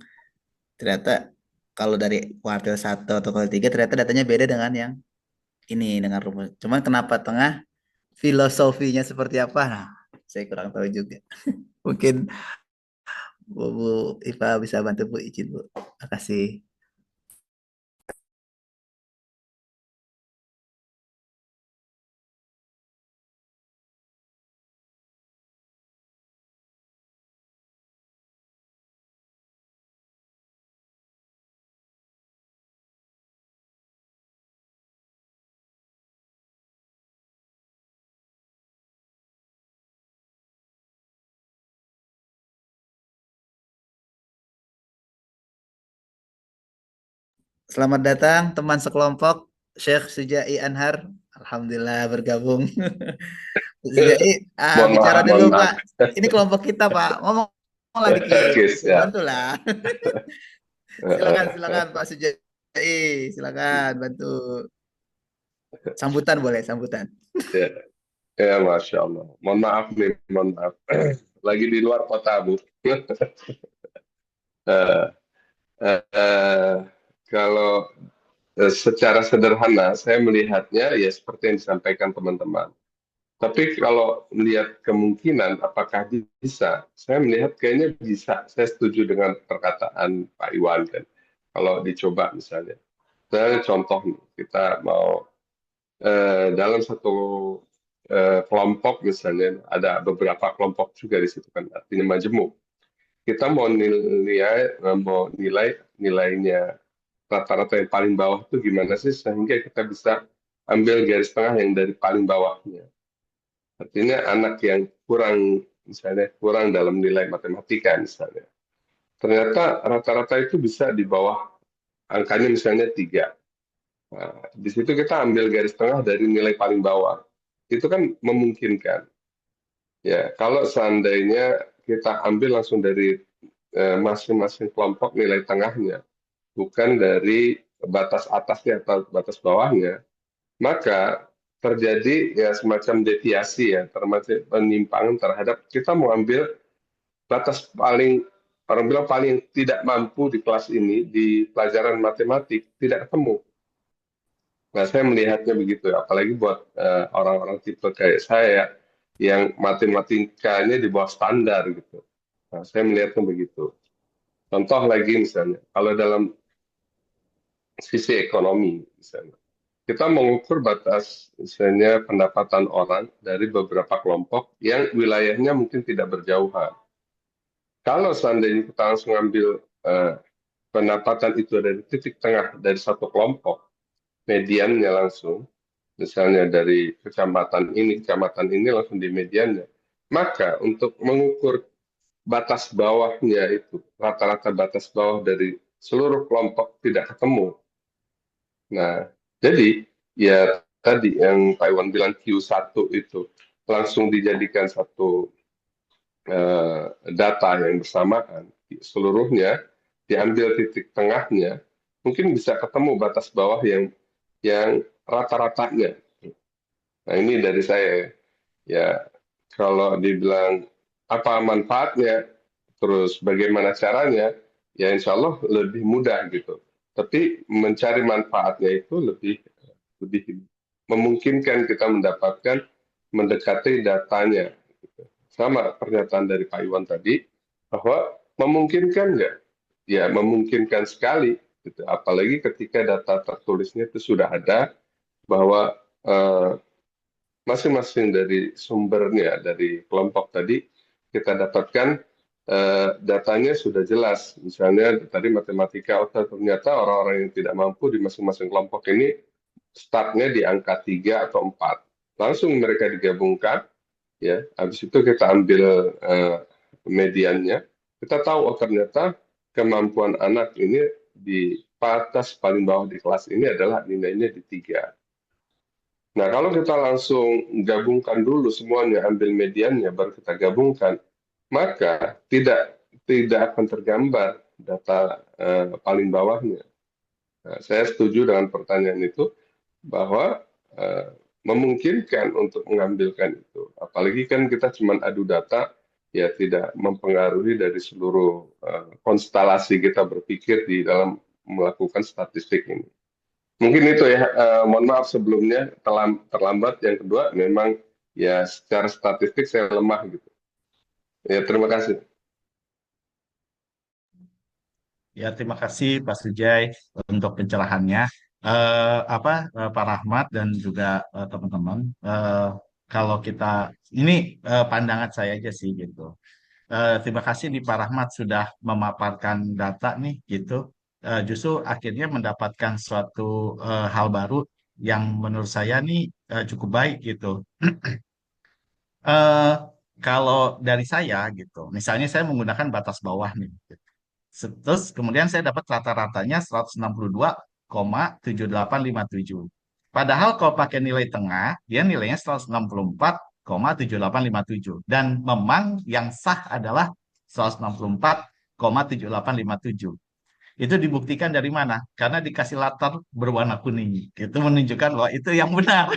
ternyata kalau dari kuartil 1 atau kuartil 3 ternyata datanya beda dengan yang ini dengan rumus. Cuman kenapa tengah, filosofinya seperti apa? Nah, saya kurang tahu juga. Mungkin Bu Iva bisa bantu Bu, izin Bu. Makasih. Selamat datang teman sekelompok Syekh Sujai Anhar. Alhamdulillah bergabung. Sujai, Mohon bicara maaf, dulu mohon Pak. maaf. Ini kelompok kita Pak. Ngomong lah dikit. Oke, siap. Bantulah. Silakan Pak Sujai. Silakan bantu. Sambutan boleh, sambutan. Ya, ya, Masya Allah. Mohon maaf nih, mohon maaf. Lagi di luar kota, Bu. Eh, eh, kalau secara sederhana, saya melihatnya ya seperti yang disampaikan teman-teman. Tapi kalau melihat kemungkinan apakah bisa, saya melihat kayaknya bisa. Saya setuju dengan perkataan Pak Iwan kan. Kalau dicoba misalnya. Saya contoh nih, kita mau dalam satu kelompok misalnya, ada beberapa kelompok juga di situ kan, artinya majemuk. Kita mau nilai nilainya rata-rata yang paling bawah itu gimana sih sehingga kita bisa ambil garis tengah yang dari paling bawahnya. Artinya anak yang kurang misalnya kurang dalam nilai matematika misalnya. Ternyata rata-rata itu bisa di bawah angkanya misalnya 3. Nah, di situ kita ambil garis tengah dari nilai paling bawah. Itu kan memungkinkan. Ya, kalau seandainya kita ambil langsung dari masing-masing kelompok nilai tengahnya, bukan dari batas atasnya atau batas bawahnya, maka terjadi ya semacam deviasi ya, termasuk penyimpangan terhadap kita mau ambil batas paling orang bilang paling tidak mampu di kelas ini di pelajaran matematik tidak ketemu. Nah, saya melihatnya begitu, apalagi buat orang-orang tipe kayak saya yang matematikanya di bawah standar gitu. Nah, saya melihatnya begitu. Contoh lagi misalnya, kalau dalam sisi ekonomi misalnya, kita mengukur batas misalnya pendapatan orang dari beberapa kelompok yang wilayahnya mungkin tidak berjauhan. Kalau seandainya kita langsung ambil pendapatan itu dari titik tengah dari satu kelompok, mediannya langsung, misalnya dari kecamatan ini langsung di mediannya. Maka untuk mengukur batas bawahnya itu, rata-rata batas bawah dari seluruh kelompok tidak ketemu. Nah, jadi ya tadi yang Pak Iwan bilang Q1 itu langsung dijadikan satu data yang bersamaan, seluruhnya diambil titik tengahnya, mungkin bisa ketemu batas bawah yang rata-ratanya. Nah, ini dari saya ya, kalau dibilang apa manfaatnya, terus bagaimana caranya, ya insya Allah lebih mudah gitu. Tapi mencari manfaatnya itu lebih memungkinkan kita mendekati datanya. Sama pernyataan dari Pak Iwan tadi, bahwa memungkinkan nggak? Ya memungkinkan sekali. Gitu. Apalagi ketika data tertulisnya itu sudah ada, bahwa masing-masing dari sumbernya, dari kelompok tadi, kita dapatkan datanya sudah jelas. Misalnya tadi matematika, ternyata orang-orang yang tidak mampu di masing-masing kelompok ini startnya di angka 3 atau 4. Langsung mereka digabungkan, ya. Habis itu kita ambil mediannya, kita tahu oh ternyata kemampuan anak ini di batas paling bawah di kelas ini adalah nilainya di 3. Nah, kalau kita langsung gabungkan dulu semuanya, ambil mediannya, baru kita gabungkan, maka tidak akan tergambar data paling bawahnya. Nah, saya setuju dengan pertanyaan itu, bahwa memungkinkan untuk mengambilkan itu. Apalagi kan kita cuma adu data, ya tidak mempengaruhi dari seluruh konstelasi kita berpikir di dalam melakukan statistik ini. Mungkin itu ya, mohon maaf sebelumnya terlambat. Yang kedua, memang ya secara statistik saya lemah gitu. Ya, terima kasih. Ya, terima kasih Pak Sujai untuk pencerahannya. Pak Rahmat dan juga teman-teman, kalau kita ini pandangan saya aja sih gitu. Terima kasih di Pak Rahmat sudah memaparkan data nih gitu. Justru akhirnya mendapatkan suatu hal baru yang menurut saya nih cukup baik gitu. Eh, Kalau dari saya gitu, misalnya saya menggunakan batas bawah nih. Gitu. Terus kemudian saya dapat rata-ratanya 162,7857. Padahal kalau pakai nilai tengah, dia nilainya 164,7857. Dan memang yang sah adalah 164,7857. Itu dibuktikan dari mana? Karena dikasih latar berwarna kuning. Itu menunjukkan bahwa itu yang benar.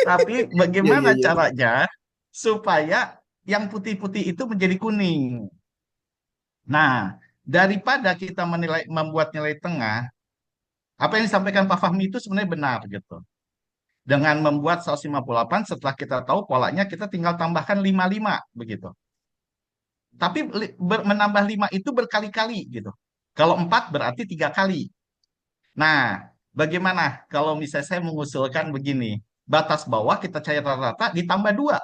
Tapi Iya, iya, bagaimana iya. caranya supaya yang putih-putih itu menjadi kuning? Nah, daripada kita membuat nilai tengah, apa yang disampaikan Pak Fahmi itu sebenarnya benar gitu. Dengan membuat 158 setelah kita tahu polanya kita tinggal tambahkan 55 begitu. Tapi menambah 5 itu berkali-kali gitu. Kalau 4 berarti 3 kali. Nah, bagaimana kalau misalnya saya mengusulkan begini, batas bawah kita cari rata-rata ditambah 2.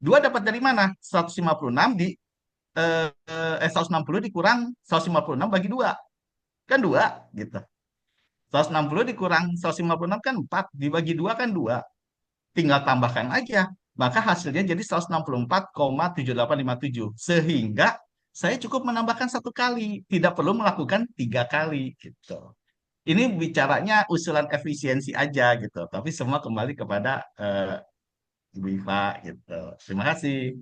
2 dapat dari mana? 156 160 dikurang 156 bagi 2. Kan 2 gitu. 160 dikurang 156 kan 4, dibagi 2 kan 2. Tinggal tambahkan aja. Maka hasilnya jadi 164,7857. Sehingga saya cukup menambahkan 1 kali. Tidak perlu melakukan 3 kali gitu. Ini bicaranya usulan efisiensi aja gitu. Tapi semua kembali kepada Ibu Iva gitu. Terima kasih.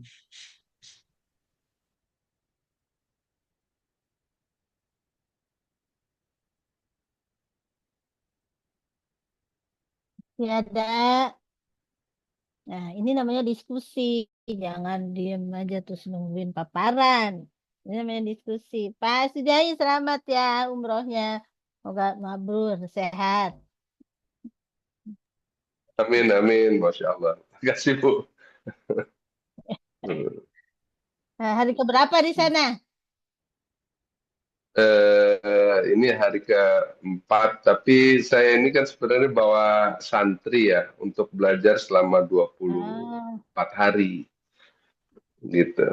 Ya ada. Nah, ini namanya diskusi. Jangan diem aja terus nungguin paparan. Ini namanya diskusi. Pak Sujai, selamat ya umrohnya. Semoga mabrur, sehat. Amin, amin, Masya Allah. Terima kasih, Bu. Nah, hari keberapa di sana? Ini hari keempat, tapi saya ini kan sebenarnya bawa santri ya untuk belajar selama 24 hari. Gitu.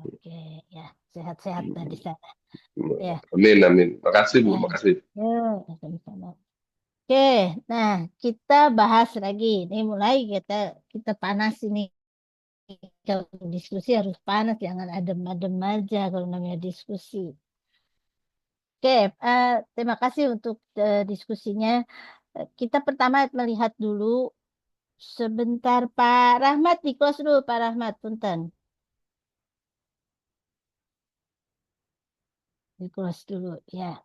Oke, ya sehat-sehat di sana. Ya. Amin, amin. Makasih, Bu. Makasih. Sama-sama. Oke, nah kita bahas lagi. Ini mulai kita panas ini. Kalau diskusi harus panas, jangan adem-adem aja kalau namanya diskusi. Oke, terima kasih untuk diskusinya. Kita pertama melihat dulu sebentar Pak Rahmat, di close dulu Pak Rahmat, punten. Di close dulu, ya.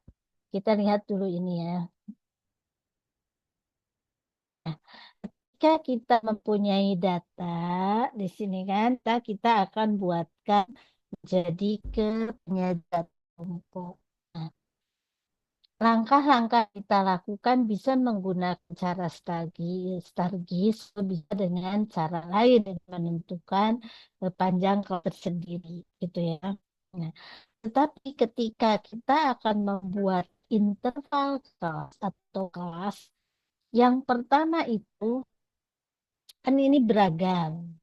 Kita lihat dulu ini ya. Nah, ketika kita mempunyai data di sini kan, kita akan buatkan menjadi penyajian kelompok. Nah, langkah-langkah kita lakukan bisa menggunakan cara Stargis, bisa dengan cara lain yang menentukan panjang kelas tersendiri, gitu ya. Nah, tetapi ketika kita akan membuat interval kelas atau kelas, yang pertama itu kan ini beragam,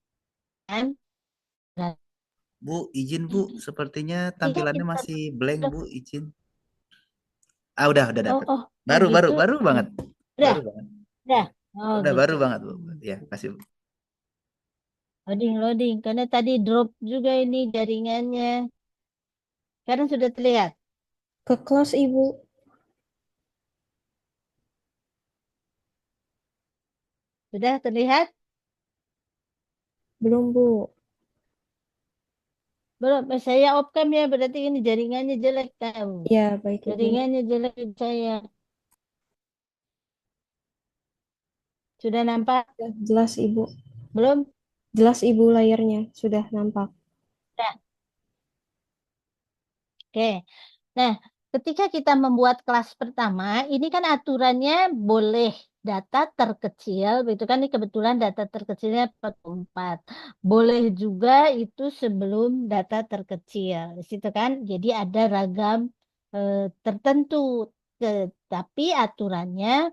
kan? Bu, izin Bu, sepertinya tampilannya kita masih blank Bu, izin. Udah dapat. oh Baru gitu. banget. Udah. Baru banget. Udah. Oh, Udah gitu. baru banget Bu. Ya, kasih Bu. Loading karena tadi drop juga ini jaringannya. Sekarang sudah terlihat. Ke close Ibu. Sudah terlihat? Belum Bu. Belum, saya off cam ya, berarti ini jaringannya jelek tahu. Ya, baik Ibu. Jaringannya jelek saya. Sudah nampak? Jelas Ibu. Belum? Jelas Ibu layarnya sudah nampak. Sudah. Oke. Nah, ketika kita membuat kelas pertama, ini kan aturannya boleh data terkecil, itu kan ini kebetulan data terkecilnya 44. Boleh juga itu sebelum data terkecil. Di situ kan, jadi ada ragam tertentu. Tapi aturannya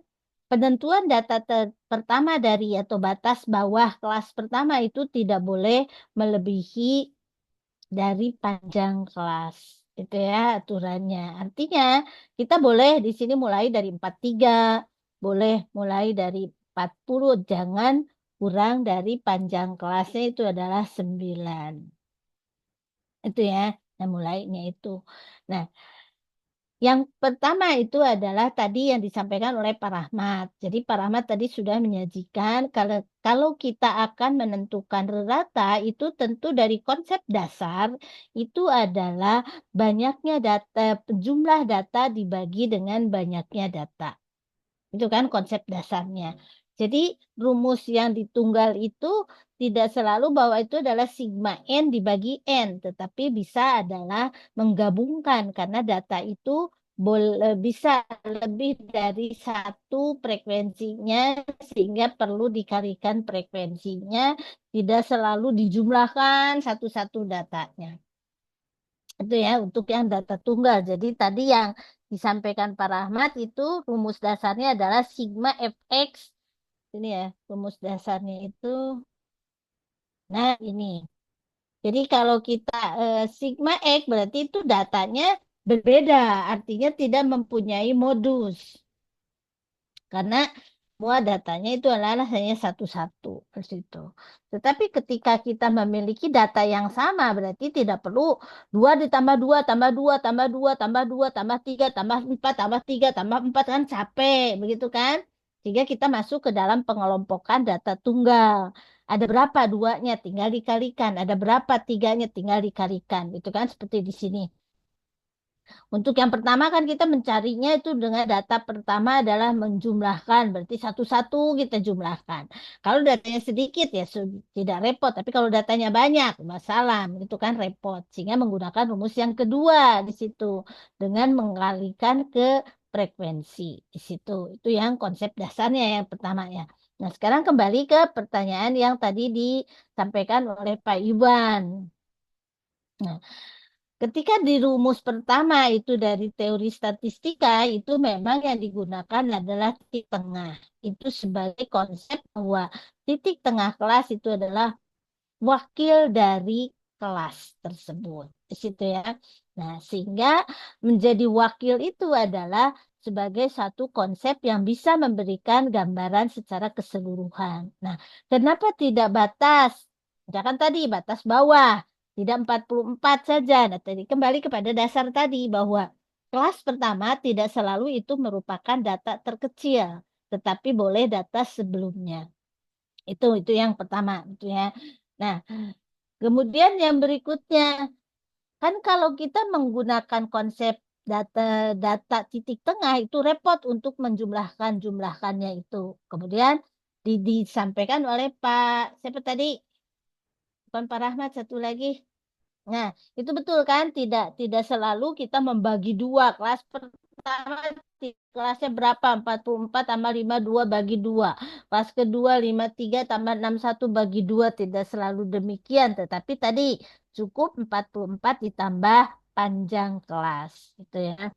penentuan data pertama dari atau batas bawah kelas pertama itu tidak boleh melebihi dari panjang kelas. Itu ya aturannya. Artinya kita boleh di sini mulai dari 43, boleh mulai dari 40, jangan kurang dari panjang kelasnya itu adalah 9. Itu ya, nah mulainya itu. Nah, Yang pertama itu adalah tadi yang disampaikan oleh Pak Rahmat. Jadi Pak Rahmat tadi sudah menyajikan kalau kita akan menentukan rata itu tentu dari konsep dasar itu adalah banyaknya data, jumlah data dibagi dengan banyaknya data. Itu kan konsep dasarnya. Jadi rumus yang ditunggal itu tidak selalu bahwa itu adalah sigma N dibagi N, tetapi bisa adalah menggabungkan karena data itu bisa lebih dari satu frekuensinya sehingga perlu dikalikan frekuensinya, tidak selalu dijumlahkan satu-satu datanya. Itu ya untuk yang data tunggal. Jadi tadi yang disampaikan Pak Rahmat itu rumus dasarnya adalah sigma fx. Ini ya rumus dasarnya itu. Nah ini. Jadi kalau kita sigma x berarti itu datanya berbeda. Artinya tidak mempunyai modus. Karena semua datanya itu adalah hanya satu-satu ke situ. Tetapi ketika kita memiliki data yang sama, berarti tidak perlu 2 ditambah 2, tambah 2, tambah 2, tambah 2, tambah 3, tambah 4, tambah 3, tambah 4, kan capek, begitu kan? Sehingga kita masuk ke dalam pengelompokan data tunggal. Ada berapa duanya, tinggal dikalikan. Ada berapa tiganya, tinggal dikalikan. Itu kan seperti di sini. Untuk yang pertama kan kita mencarinya itu dengan data pertama adalah menjumlahkan. Berarti satu-satu kita jumlahkan. Kalau datanya sedikit ya tidak repot. Tapi kalau datanya banyak, masalah. Itu kan repot. Sehingga menggunakan rumus yang kedua di situ. Dengan mengalikan ke frekuensi di situ. Itu yang konsep dasarnya yang pertama ya. Nah sekarang kembali ke pertanyaan yang tadi disampaikan oleh Pak Iwan. Nah, ketika di rumus pertama itu dari teori statistika itu memang yang digunakan adalah titik tengah. Itu sebagai konsep bahwa titik tengah kelas itu adalah wakil dari kelas tersebut. Di situ ya. Nah, sehingga menjadi wakil itu adalah sebagai satu konsep yang bisa memberikan gambaran secara keseluruhan. Nah, kenapa tidak batas? Misalkan tadi batas bawah. Tidak 44 saja. Nah, tadi kembali kepada dasar tadi bahwa kelas pertama tidak selalu itu merupakan data terkecil, tetapi boleh data sebelumnya. Itu yang pertama, gitu ya. Nah, kemudian yang berikutnya, kan kalau kita menggunakan konsep data titik tengah itu repot untuk jumlahkannya itu. Kemudian disampaikan oleh Pak siapa tadi? Bukan Pak Rahmat, satu lagi. Nah, itu betul kan? Tidak selalu kita membagi dua. Kelas pertama kelasnya berapa? 44 tambah 52 bagi 2. Kelas kedua 53 tambah 61 bagi 2. Tidak selalu demikian. Tetapi tadi cukup 44 ditambah panjang kelas. Gitu ya.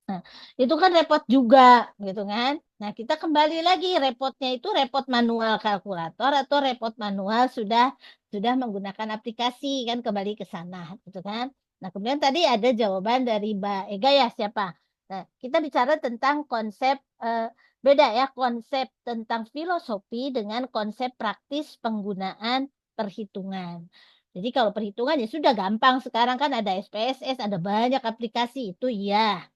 Nah, itu kan repot juga, gitu kan? Nah, kita kembali lagi repotnya itu repot manual kalkulator atau repot manual sudah menggunakan aplikasi kan kembali ke sana, gitu kan? Nah, kemudian tadi ada jawaban dari Mbak Ega ya siapa? Nah, kita bicara tentang konsep beda ya konsep tentang filosofi dengan konsep praktis penggunaan perhitungan. Jadi kalau perhitungan ya sudah gampang sekarang kan ada SPSS, ada banyak aplikasi itu ya.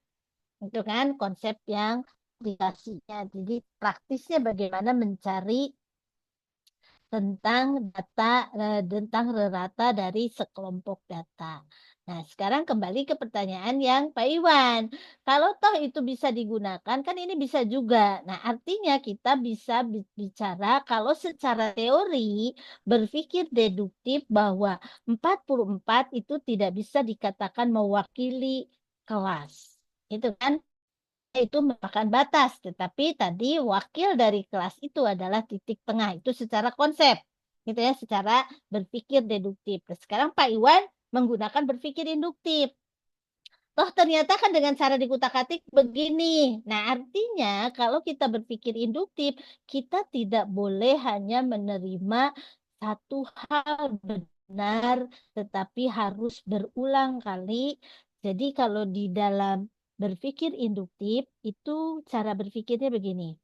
Itu kan konsep yang aplikasinya. Jadi praktisnya bagaimana mencari tentang tentang rata dari sekelompok data. Nah, sekarang kembali ke pertanyaan yang Pak Iwan. Kalau toh itu bisa digunakan, kan ini bisa juga. Nah, artinya kita bisa bicara kalau secara teori berpikir deduktif bahwa 44 itu tidak bisa dikatakan mewakili kelas. Itu kan itu merupakan batas, tetapi tadi wakil dari kelas itu adalah titik tengah. Itu secara konsep, gitu ya, secara berpikir deduktif. Nah, sekarang Pak Iwan menggunakan berpikir induktif. Toh ternyata kan dengan cara dikutak-atik begini. Nah, artinya kalau kita berpikir induktif, kita tidak boleh hanya menerima satu hal benar, tetapi harus berulang kali. Jadi kalau di dalam berpikir induktif itu cara berpikirnya begini.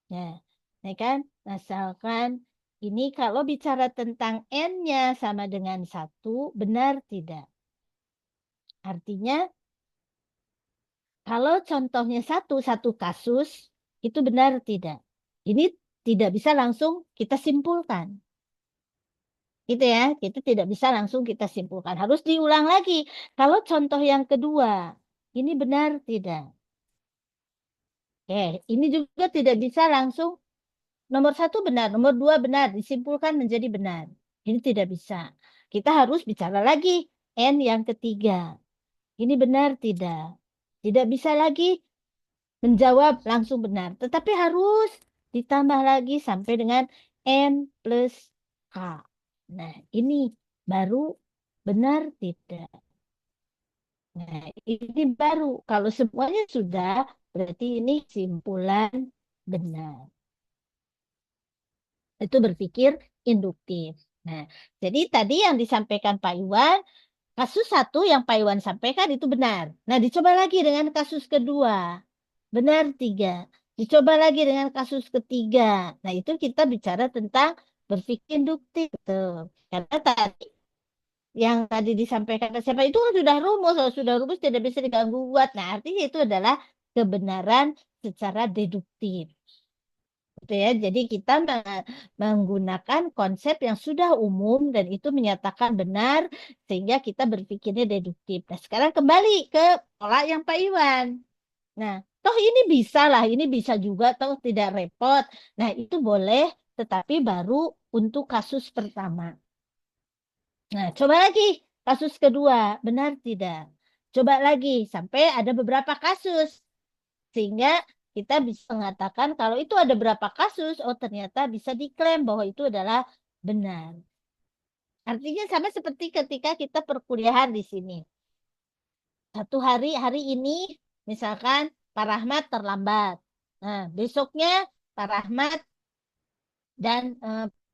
Nah, ya kan? Misalkan ini kalau bicara tentang N-nya sama dengan 1, benar tidak? Artinya kalau contohnya satu kasus, itu benar tidak? Ini tidak bisa langsung kita simpulkan. Gitu ya, kita tidak bisa langsung kita simpulkan. Harus diulang lagi. Kalau contoh yang kedua, ini benar tidak? Oke, ini juga tidak bisa langsung nomor 1 benar, nomor 2 benar, disimpulkan menjadi benar. Ini tidak bisa. Kita harus bicara lagi N yang ketiga. Ini benar tidak? Tidak bisa lagi menjawab langsung benar. Tetapi harus ditambah lagi sampai dengan N plus K. Nah, ini baru benar tidak? Nah, ini baru. Kalau semuanya sudah, berarti ini simpulan benar. Itu berpikir induktif. Nah, jadi tadi yang disampaikan Pak Iwan, kasus 1 yang Pak Iwan sampaikan itu benar. Nah, dicoba lagi dengan kasus kedua. Benar 3. Dicoba lagi dengan kasus ketiga. Nah, itu kita bicara tentang berpikir induktif. Tuh. Karena tadi yang tadi disampaikan ke siapa itu kan sudah rumus. Kalau sudah rumus tidak bisa diganggu gugat. Nah, artinya itu adalah kebenaran secara deduktif. Gitu ya. Jadi kita menggunakan konsep yang sudah umum dan itu menyatakan benar sehingga kita berpikirnya deduktif. Nah, sekarang kembali ke pola yang Pak Iwan. Nah, toh ini bisa lah, ini bisa juga, toh tidak repot. Nah, itu boleh, tetapi baru untuk kasus pertama. Nah, coba lagi kasus kedua, benar tidak? Coba lagi sampai ada beberapa kasus. Sehingga kita bisa mengatakan kalau itu ada berapa kasus, oh ternyata bisa diklaim bahwa itu adalah benar. Artinya sama seperti ketika kita perkuliahan di sini. Satu hari ini misalkan Pak Rahmat terlambat. Nah, besoknya Pak Rahmat dan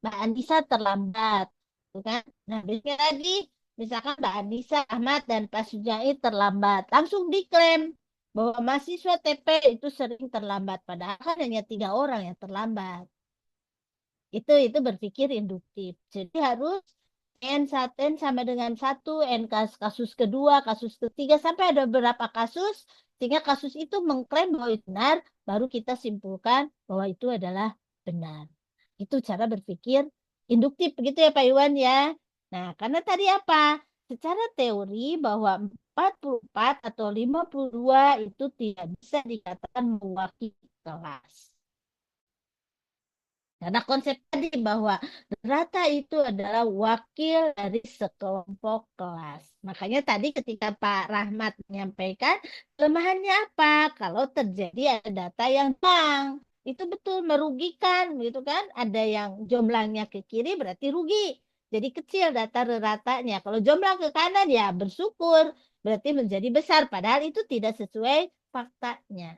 Mbak Anissa terlambat. Tuh kan? Nah, besoknya lagi misalkan Mbak Anissa, Ahmad, dan Pak Sujai terlambat. Langsung diklaim bahwa mahasiswa TP itu sering terlambat. Padahal kan hanya 3 orang yang terlambat. Itu berpikir induktif. Jadi harus N1 N sama dengan 1, N kasus kedua, kasus ketiga, sampai ada beberapa kasus, sehingga kasus itu mengklaim bahwa itu benar, baru kita simpulkan bahwa itu adalah benar. Itu cara berpikir induktif, begitu ya Pak Iwan ya. Nah, karena tadi apa? Secara teori bahwa 44 atau 52 itu tidak bisa dikatakan mewakili kelas. Karena konsep tadi bahwa rata itu adalah wakil dari sekelompok kelas. Makanya tadi ketika Pak Rahmat menyampaikan, kelemahannya apa? Kalau terjadi ada data yang hilang. Itu betul merugikan, gitu kan? Ada yang jomblangnya ke kiri berarti rugi. Jadi kecil data ratanya. Kalau jomblang ke kanan ya bersyukur, berarti menjadi besar. Padahal itu tidak sesuai faktanya.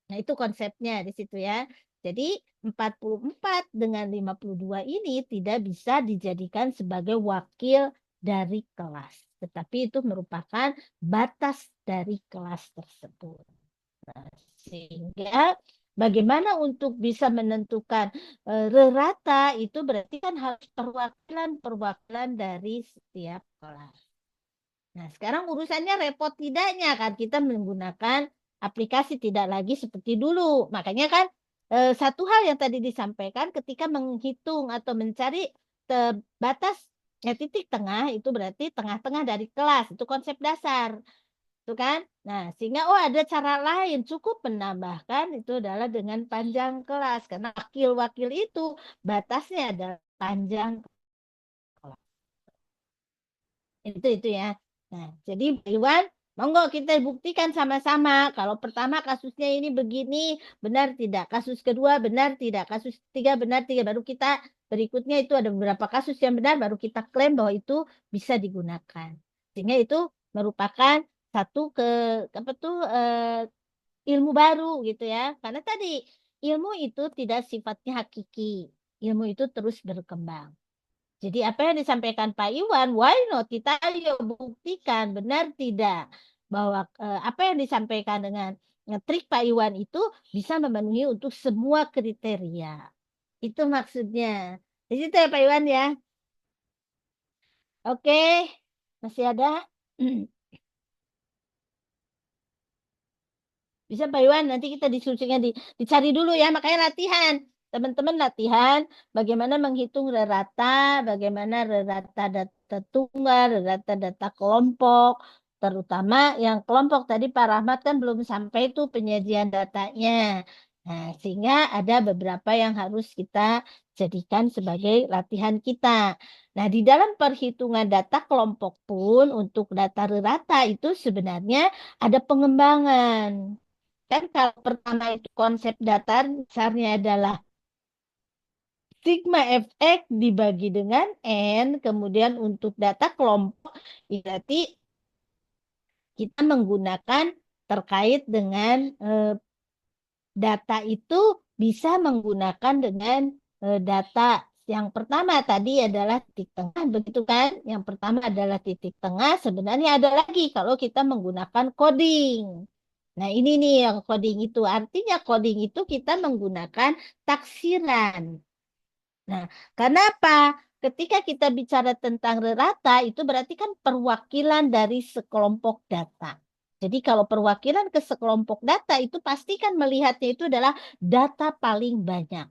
Nah, itu konsepnya di situ ya. Jadi 44 dengan 52 ini tidak bisa dijadikan sebagai wakil dari kelas. Tetapi itu merupakan batas dari kelas tersebut. Nah, sehingga bagaimana untuk bisa menentukan rata itu berarti kan harus perwakilan dari setiap kelas. Nah, sekarang urusannya repot tidaknya kan kita menggunakan aplikasi tidak lagi seperti dulu. Makanya kan satu hal yang tadi disampaikan ketika menghitung atau mencari batas titik tengah itu berarti tengah-tengah dari kelas. Itu konsep dasar. Itu kan? Nah, sehingga ada cara lain cukup menambahkan itu adalah dengan panjang kelas karena wakil-wakil itu batasnya adalah panjang kelas. Itu ya. Nah, jadi Pak Iwan, monggo kita buktikan sama-sama. Kalau pertama kasusnya ini begini, benar tidak? Kasus kedua benar tidak? Kasus ketiga benar tidak? Baru kita berikutnya itu ada beberapa kasus yang benar, baru kita klaim bahwa itu bisa digunakan. Sehingga itu merupakan satu ilmu baru gitu ya. Karena tadi ilmu itu tidak sifatnya hakiki. Ilmu itu terus berkembang. Jadi apa yang disampaikan Pak Iwan, why not? Kita ayo buktikan benar tidak bahwa apa yang disampaikan dengan trik Pak Iwan itu bisa memenuhi untuk semua kriteria. Itu maksudnya. Di situ ya Pak Iwan ya. Oke, masih ada? Bisa Pak Iwan, nanti kita diskusinya dicari dulu ya, makanya latihan. Teman-teman latihan bagaimana menghitung rata, bagaimana rata data tunggal, rata data kelompok, terutama yang kelompok tadi Pak Rahmat kan belum sampai tuh penyajian datanya. Nah, sehingga ada beberapa yang harus kita jadikan sebagai latihan kita. Nah, di dalam perhitungan data kelompok pun untuk data rata itu sebenarnya ada pengembangan. Kan kalau pertama itu konsep datar besarnya adalah sigma fx dibagi dengan n, kemudian untuk data kelompok berarti kita menggunakan terkait dengan data itu bisa menggunakan dengan data. Yang pertama tadi adalah titik tengah, begitu kan? Yang pertama adalah titik tengah, sebenarnya ada lagi kalau kita menggunakan coding. Nah, ini nih yang coding itu. Artinya coding itu kita menggunakan taksiran. Nah, karena apa? Ketika kita bicara tentang rata, itu berarti kan perwakilan dari sekelompok data. Jadi kalau perwakilan ke sekelompok data itu pasti kan melihatnya itu adalah data paling banyak.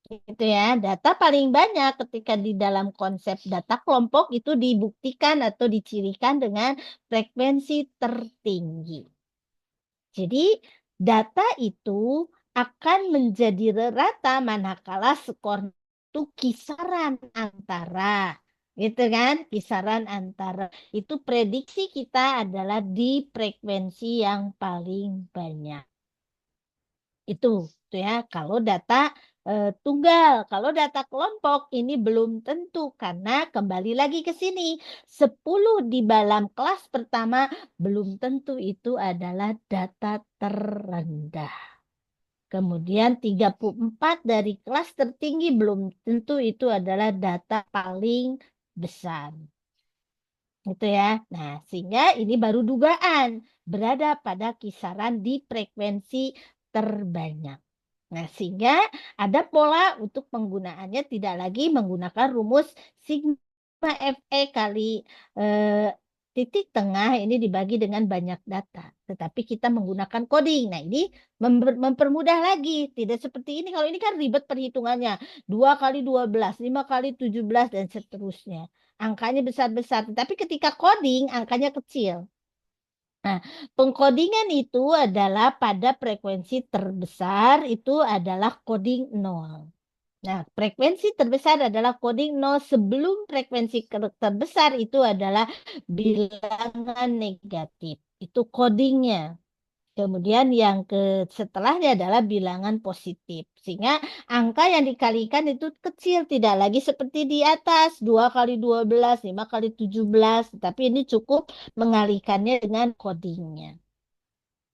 Gitu ya, data paling banyak ketika di dalam konsep data kelompok itu dibuktikan atau dicirikan dengan frekuensi tertinggi. Jadi data itu akan menjadi rata manakala skor itu kisaran antara, gitu kan? Kisaran antara itu prediksi kita adalah di frekuensi yang paling banyak. Itu tuh ya, kalau data tunggal. Kalau data kelompok ini belum tentu karena kembali lagi ke sini 10 di dalam kelas pertama belum tentu itu adalah data terendah. Kemudian 34 dari kelas tertinggi belum tentu itu adalah data paling besar. Gitu ya. Nah, sehingga ini baru dugaan berada pada kisaran di frekuensi terbanyak. Nah, sehingga ada pola untuk penggunaannya tidak lagi menggunakan rumus sigma FE kali titik tengah ini dibagi dengan banyak data. Tetapi kita menggunakan coding. Nah, ini mempermudah lagi. Tidak seperti ini. Kalau ini kan ribet perhitungannya. 2 kali 12, 5 kali 17, dan seterusnya. Angkanya besar-besar. Tetapi ketika coding, angkanya kecil. Nah, pengkodingan itu adalah pada frekuensi terbesar itu adalah coding 0. Nah, frekuensi terbesar adalah coding 0 sebelum frekuensi terbesar itu adalah bilangan negatif. Itu codingnya. Kemudian yang setelahnya adalah bilangan positif. Sehingga angka yang dikalikan itu kecil. Tidak lagi seperti di atas. 2 kali 12, 5 kali 17. Tapi ini cukup mengalikannya dengan codingnya.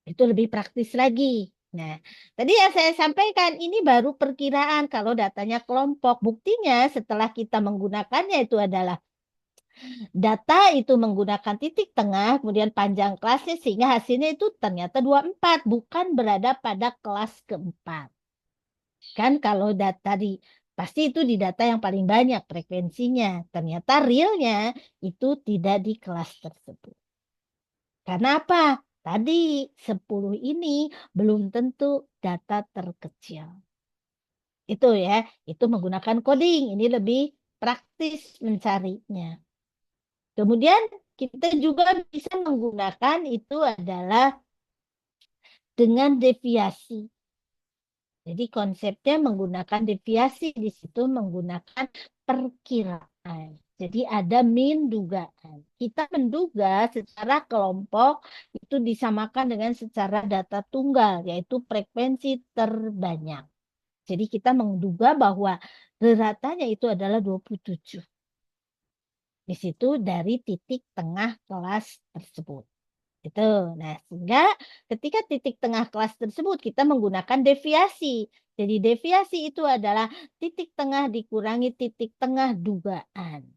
Itu lebih praktis lagi. Nah, tadi yang saya sampaikan ini baru perkiraan kalau datanya kelompok. Buktinya setelah kita menggunakannya itu adalah data itu menggunakan titik tengah, kemudian panjang kelasnya sehingga hasilnya itu ternyata 24, bukan berada pada kelas keempat. Kan kalau data pasti itu di data yang paling banyak frekuensinya. Ternyata realnya itu tidak di kelas tersebut. Karena apa? Tadi 10 ini belum tentu data terkecil. Itu ya, itu menggunakan coding. Ini lebih praktis mencarinya. Kemudian kita juga bisa menggunakan itu adalah dengan deviasi. Jadi konsepnya menggunakan deviasi, di situ menggunakan perkiraan. Jadi ada min dugaan. Kita menduga secara kelompok itu disamakan dengan secara data tunggal, yaitu frekuensi terbanyak. Jadi kita menduga bahwa ratanya itu adalah 27. Di situ dari titik tengah kelas tersebut. Itu. Nah, sehingga ketika titik tengah kelas tersebut kita menggunakan deviasi. Jadi deviasi itu adalah titik tengah dikurangi titik tengah dugaan.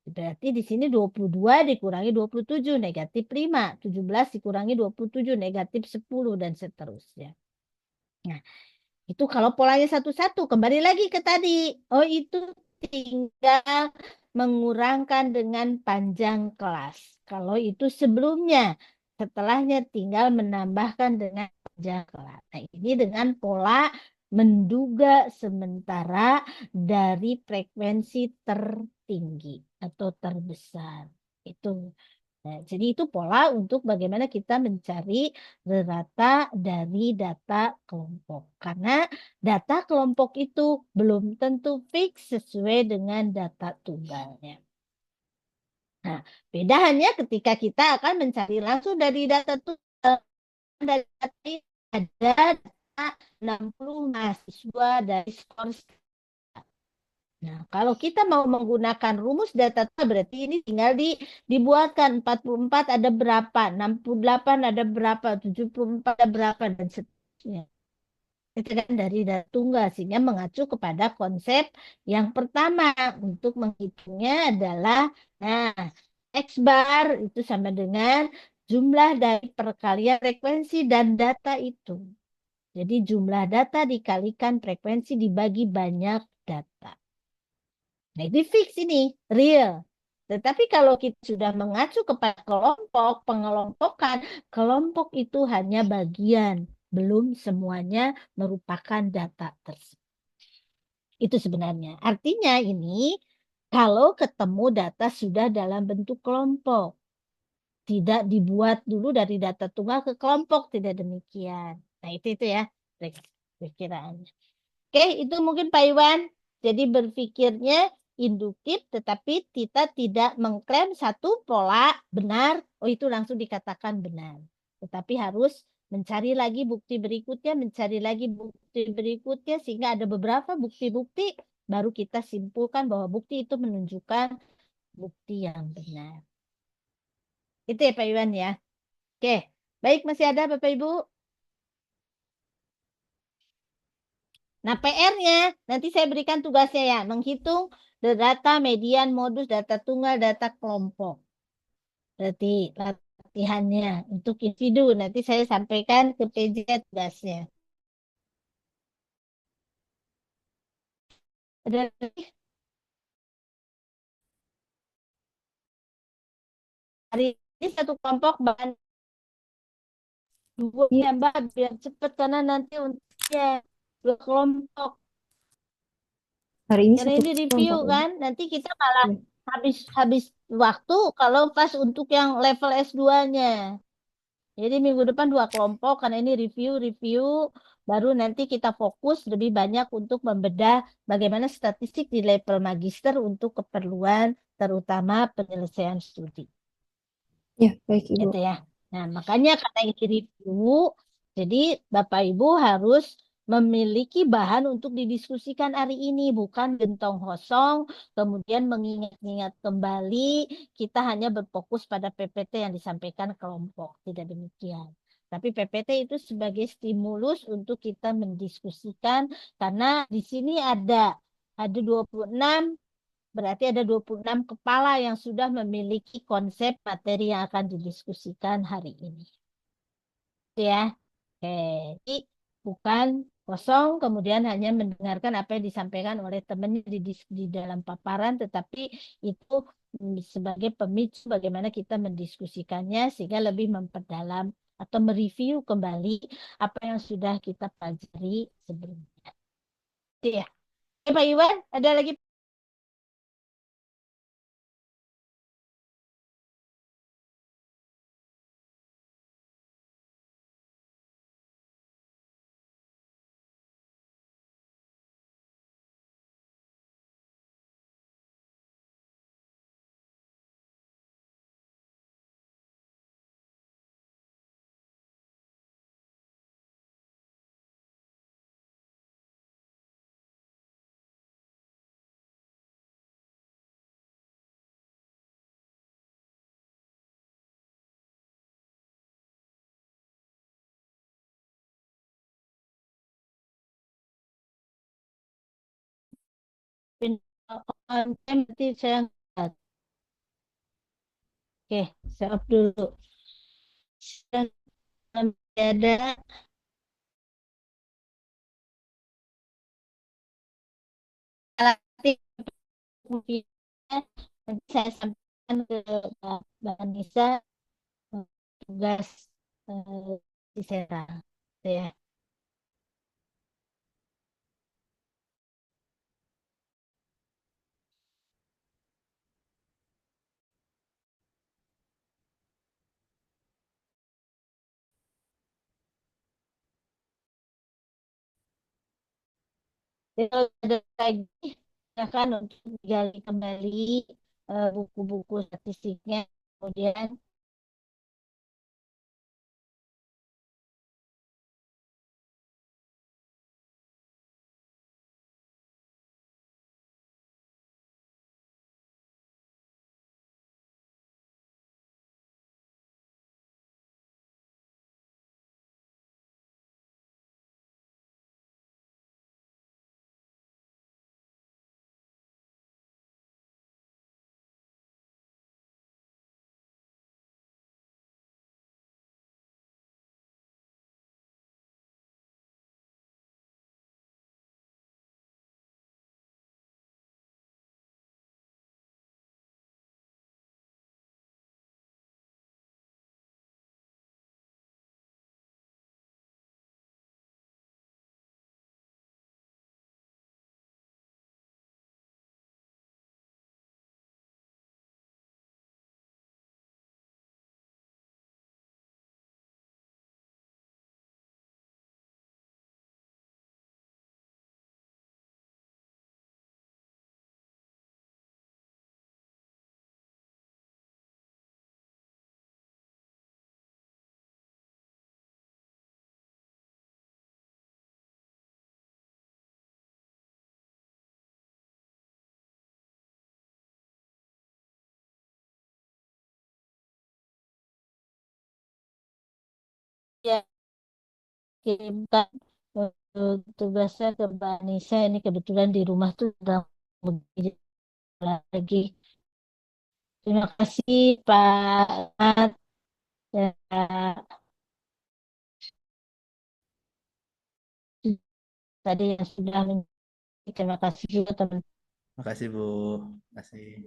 Berarti di sini 22 dikurangi 27 negatif 5. 17 dikurangi 27 negatif 10 dan seterusnya. Nah, itu kalau polanya satu-satu. Kembali lagi ke tadi. Oh, itu tinggal mengurangkan dengan panjang kelas. Kalau itu sebelumnya Setelahnya tinggal menambahkan dengan jangka. Nah, ini dengan pola menduga sementara dari frekuensi tertinggi atau terbesar. Itu. Nah, jadi itu pola untuk bagaimana kita mencari rata dari data kelompok. Karena data kelompok itu belum tentu fix sesuai dengan data tunggalnya. Nah, beda hanya ketika kita akan mencari langsung dari data tunggal. Dari data ini ada data 60 mahasiswa dari skor. Nah, kalau kita mau menggunakan rumus data tunggal berarti ini tinggal dibuatkan 44 ada berapa, 68 ada berapa, 74 ada berapa dan seterusnya. Itu kan dari data tunggal sehingga mengacu kepada konsep yang pertama untuk menghitungnya adalah nah X bar itu sama dengan jumlah dari perkalian frekuensi dan data itu. Jadi jumlah data dikalikan frekuensi dibagi banyak data. Nah itu fix ini, real. Tetapi kalau kita sudah mengacu kepada kelompok, pengelompokan, kelompok itu hanya bagian, belum semuanya merupakan data tersebut. Itu sebenarnya. Artinya ini, kalau ketemu data sudah dalam bentuk kelompok, tidak dibuat dulu dari data tunggal ke kelompok, tidak demikian. Nah itu ya perkiraannya. Oke, itu mungkin Pak Iwan. Jadi berpikirnya induktif, tetapi kita tidak mengklaim satu pola benar, oh itu langsung dikatakan benar. Tetapi harus mencari lagi bukti berikutnya, mencari lagi bukti berikutnya, sehingga ada beberapa bukti-bukti, baru kita simpulkan bahwa bukti itu menunjukkan bukti yang benar. Itu ya Pak Iwan ya. Oke, baik masih ada Bapak Ibu? Nah, PR-nya nanti saya berikan tugasnya ya, menghitung data median modus, data tunggal, data kelompok. Berarti latihannya untuk individu nanti saya sampaikan ke PJ tugasnya. Ada lagi? Hari ini satu kelompok bahan dua ya Mbak biar cepet karena nanti untuknya dua kelompok. Hari ini Karena satu ini review kelompok ya. kan, nanti kita malah Ya. habis waktu kalau pas untuk yang level S2-nya. Jadi minggu depan dua kelompok karena ini review, baru nanti kita fokus lebih banyak untuk membedah bagaimana statistik di level magister untuk keperluan terutama penyelesaian studi. Ya, baik Ibu. Gitu ya. Nah, makanya karena ini review, jadi Bapak Ibu harus memiliki bahan untuk didiskusikan hari ini, bukan gentong kosong, kemudian mengingat-ingat kembali, kita hanya berfokus pada PPT yang disampaikan kelompok. Tidak demikian. Tapi PPT itu sebagai stimulus untuk kita mendiskusikan, karena di sini ada 26, berarti ada 26 kepala yang sudah memiliki konsep materi yang akan didiskusikan hari ini. Itu ya. Oke, jadi bukan kosong, kemudian hanya mendengarkan apa yang disampaikan oleh temannya di dalam paparan, tetapi itu sebagai pemicu bagaimana kita mendiskusikannya sehingga lebih memperdalam atau mereview kembali apa yang sudah kita pelajari sebelumnya. Itu ya. Oke, Pak Iwan, ada lagi? Berarti saya nggak. Oke, saya off dulu. Dan ada latih nanti saya sampaikan ke Mbak Nisa tugas di Serang. Ya. Jadi kalau ada lagi, silakan untuk digali kembali buku-buku statistiknya. Kemudian ya kirimkan tugasnya ke Mbak Anissa. Ini kebetulan di rumah tuh sedang bekerja lagi. Terima kasih Pak Ahmad. Ya, tadi yang sudah terima kasih juga teman. Makasih Bu. Makasih.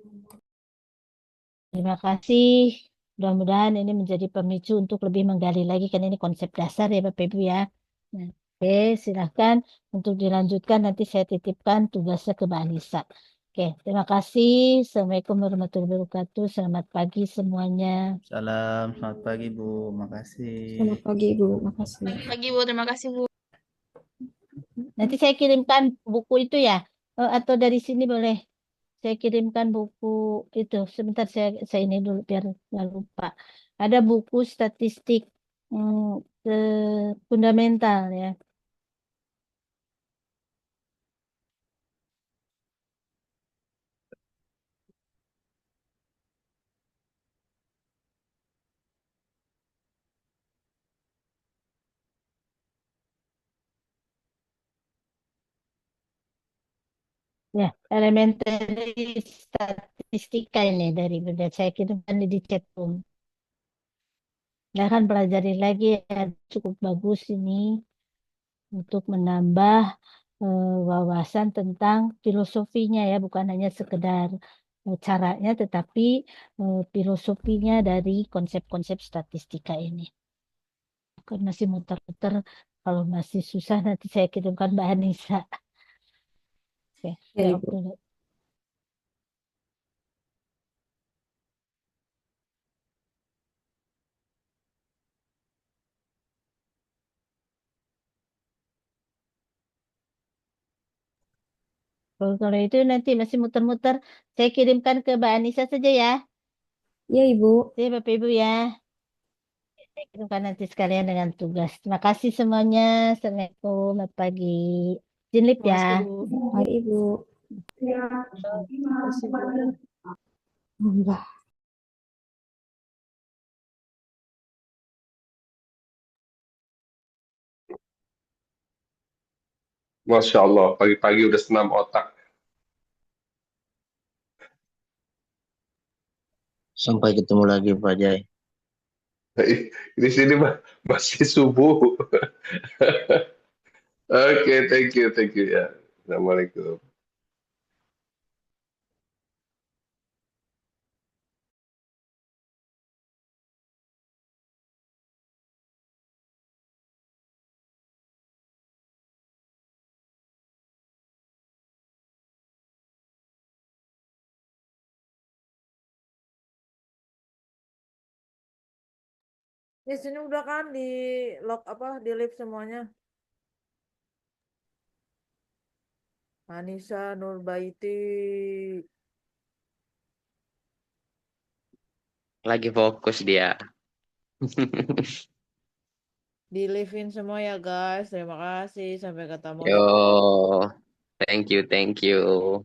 Terima kasih. Mudah-mudahan ini menjadi pemicu untuk lebih menggali lagi kan ini konsep dasar ya Bapak Ibu ya. Nah, oke, silahkan untuk dilanjutkan nanti saya titipkan tugasnya ke Mbak Anissa. Oke, terima kasih. Assalamualaikum warahmatullahi wabarakatuh. Selamat pagi semuanya. Salam, selamat pagi Bu. Makasih. Selamat pagi, Bu. Makasih. Pagi Bu, terima kasih Bu. Nanti saya kirimkan buku itu ya. Atau dari sini boleh. Saya kirimkan buku itu. Sebentar saya ini dulu biar nggak lupa. Ada buku statistik fundamental ya. Ya, elementary statistika ini dari benda saya kirimkan di chat room. Nah, kan pelajari lagi ya, cukup bagus ini untuk menambah wawasan tentang filosofinya ya, bukan hanya sekedar caranya, tetapi filosofinya dari konsep-konsep statistika ini. Kan masih muter-muter, kalau masih susah nanti saya kirimkan Mbak Anissa. Oke, Ya, jawab Ibu. dulu. Kalau itu nanti masih muter-muter, saya kirimkan ke Mbak Anissa saja ya. Ya, Ibu. Ya, Bapak Ibu ya. Saya kirimkan nanti sekalian dengan tugas. Terima kasih semuanya. Assalamualaikum. Selamat pagi. Jinlip Terima ya. kasih Bu. Hai, Ibu. Terima kasih Bu. Mbak. Masya Allah, pagi-pagi udah senam otak. Sampai ketemu lagi Pak Jai. Di sini masih subuh. Oke, thank you ya. Assalamualaikum. Miss ini udah kan di lock di live semuanya. Anissa Nurbaiti. Lagi fokus dia. Di live-in semua ya guys. Terima kasih. Sampai ketemu Yo, thank you, thank you.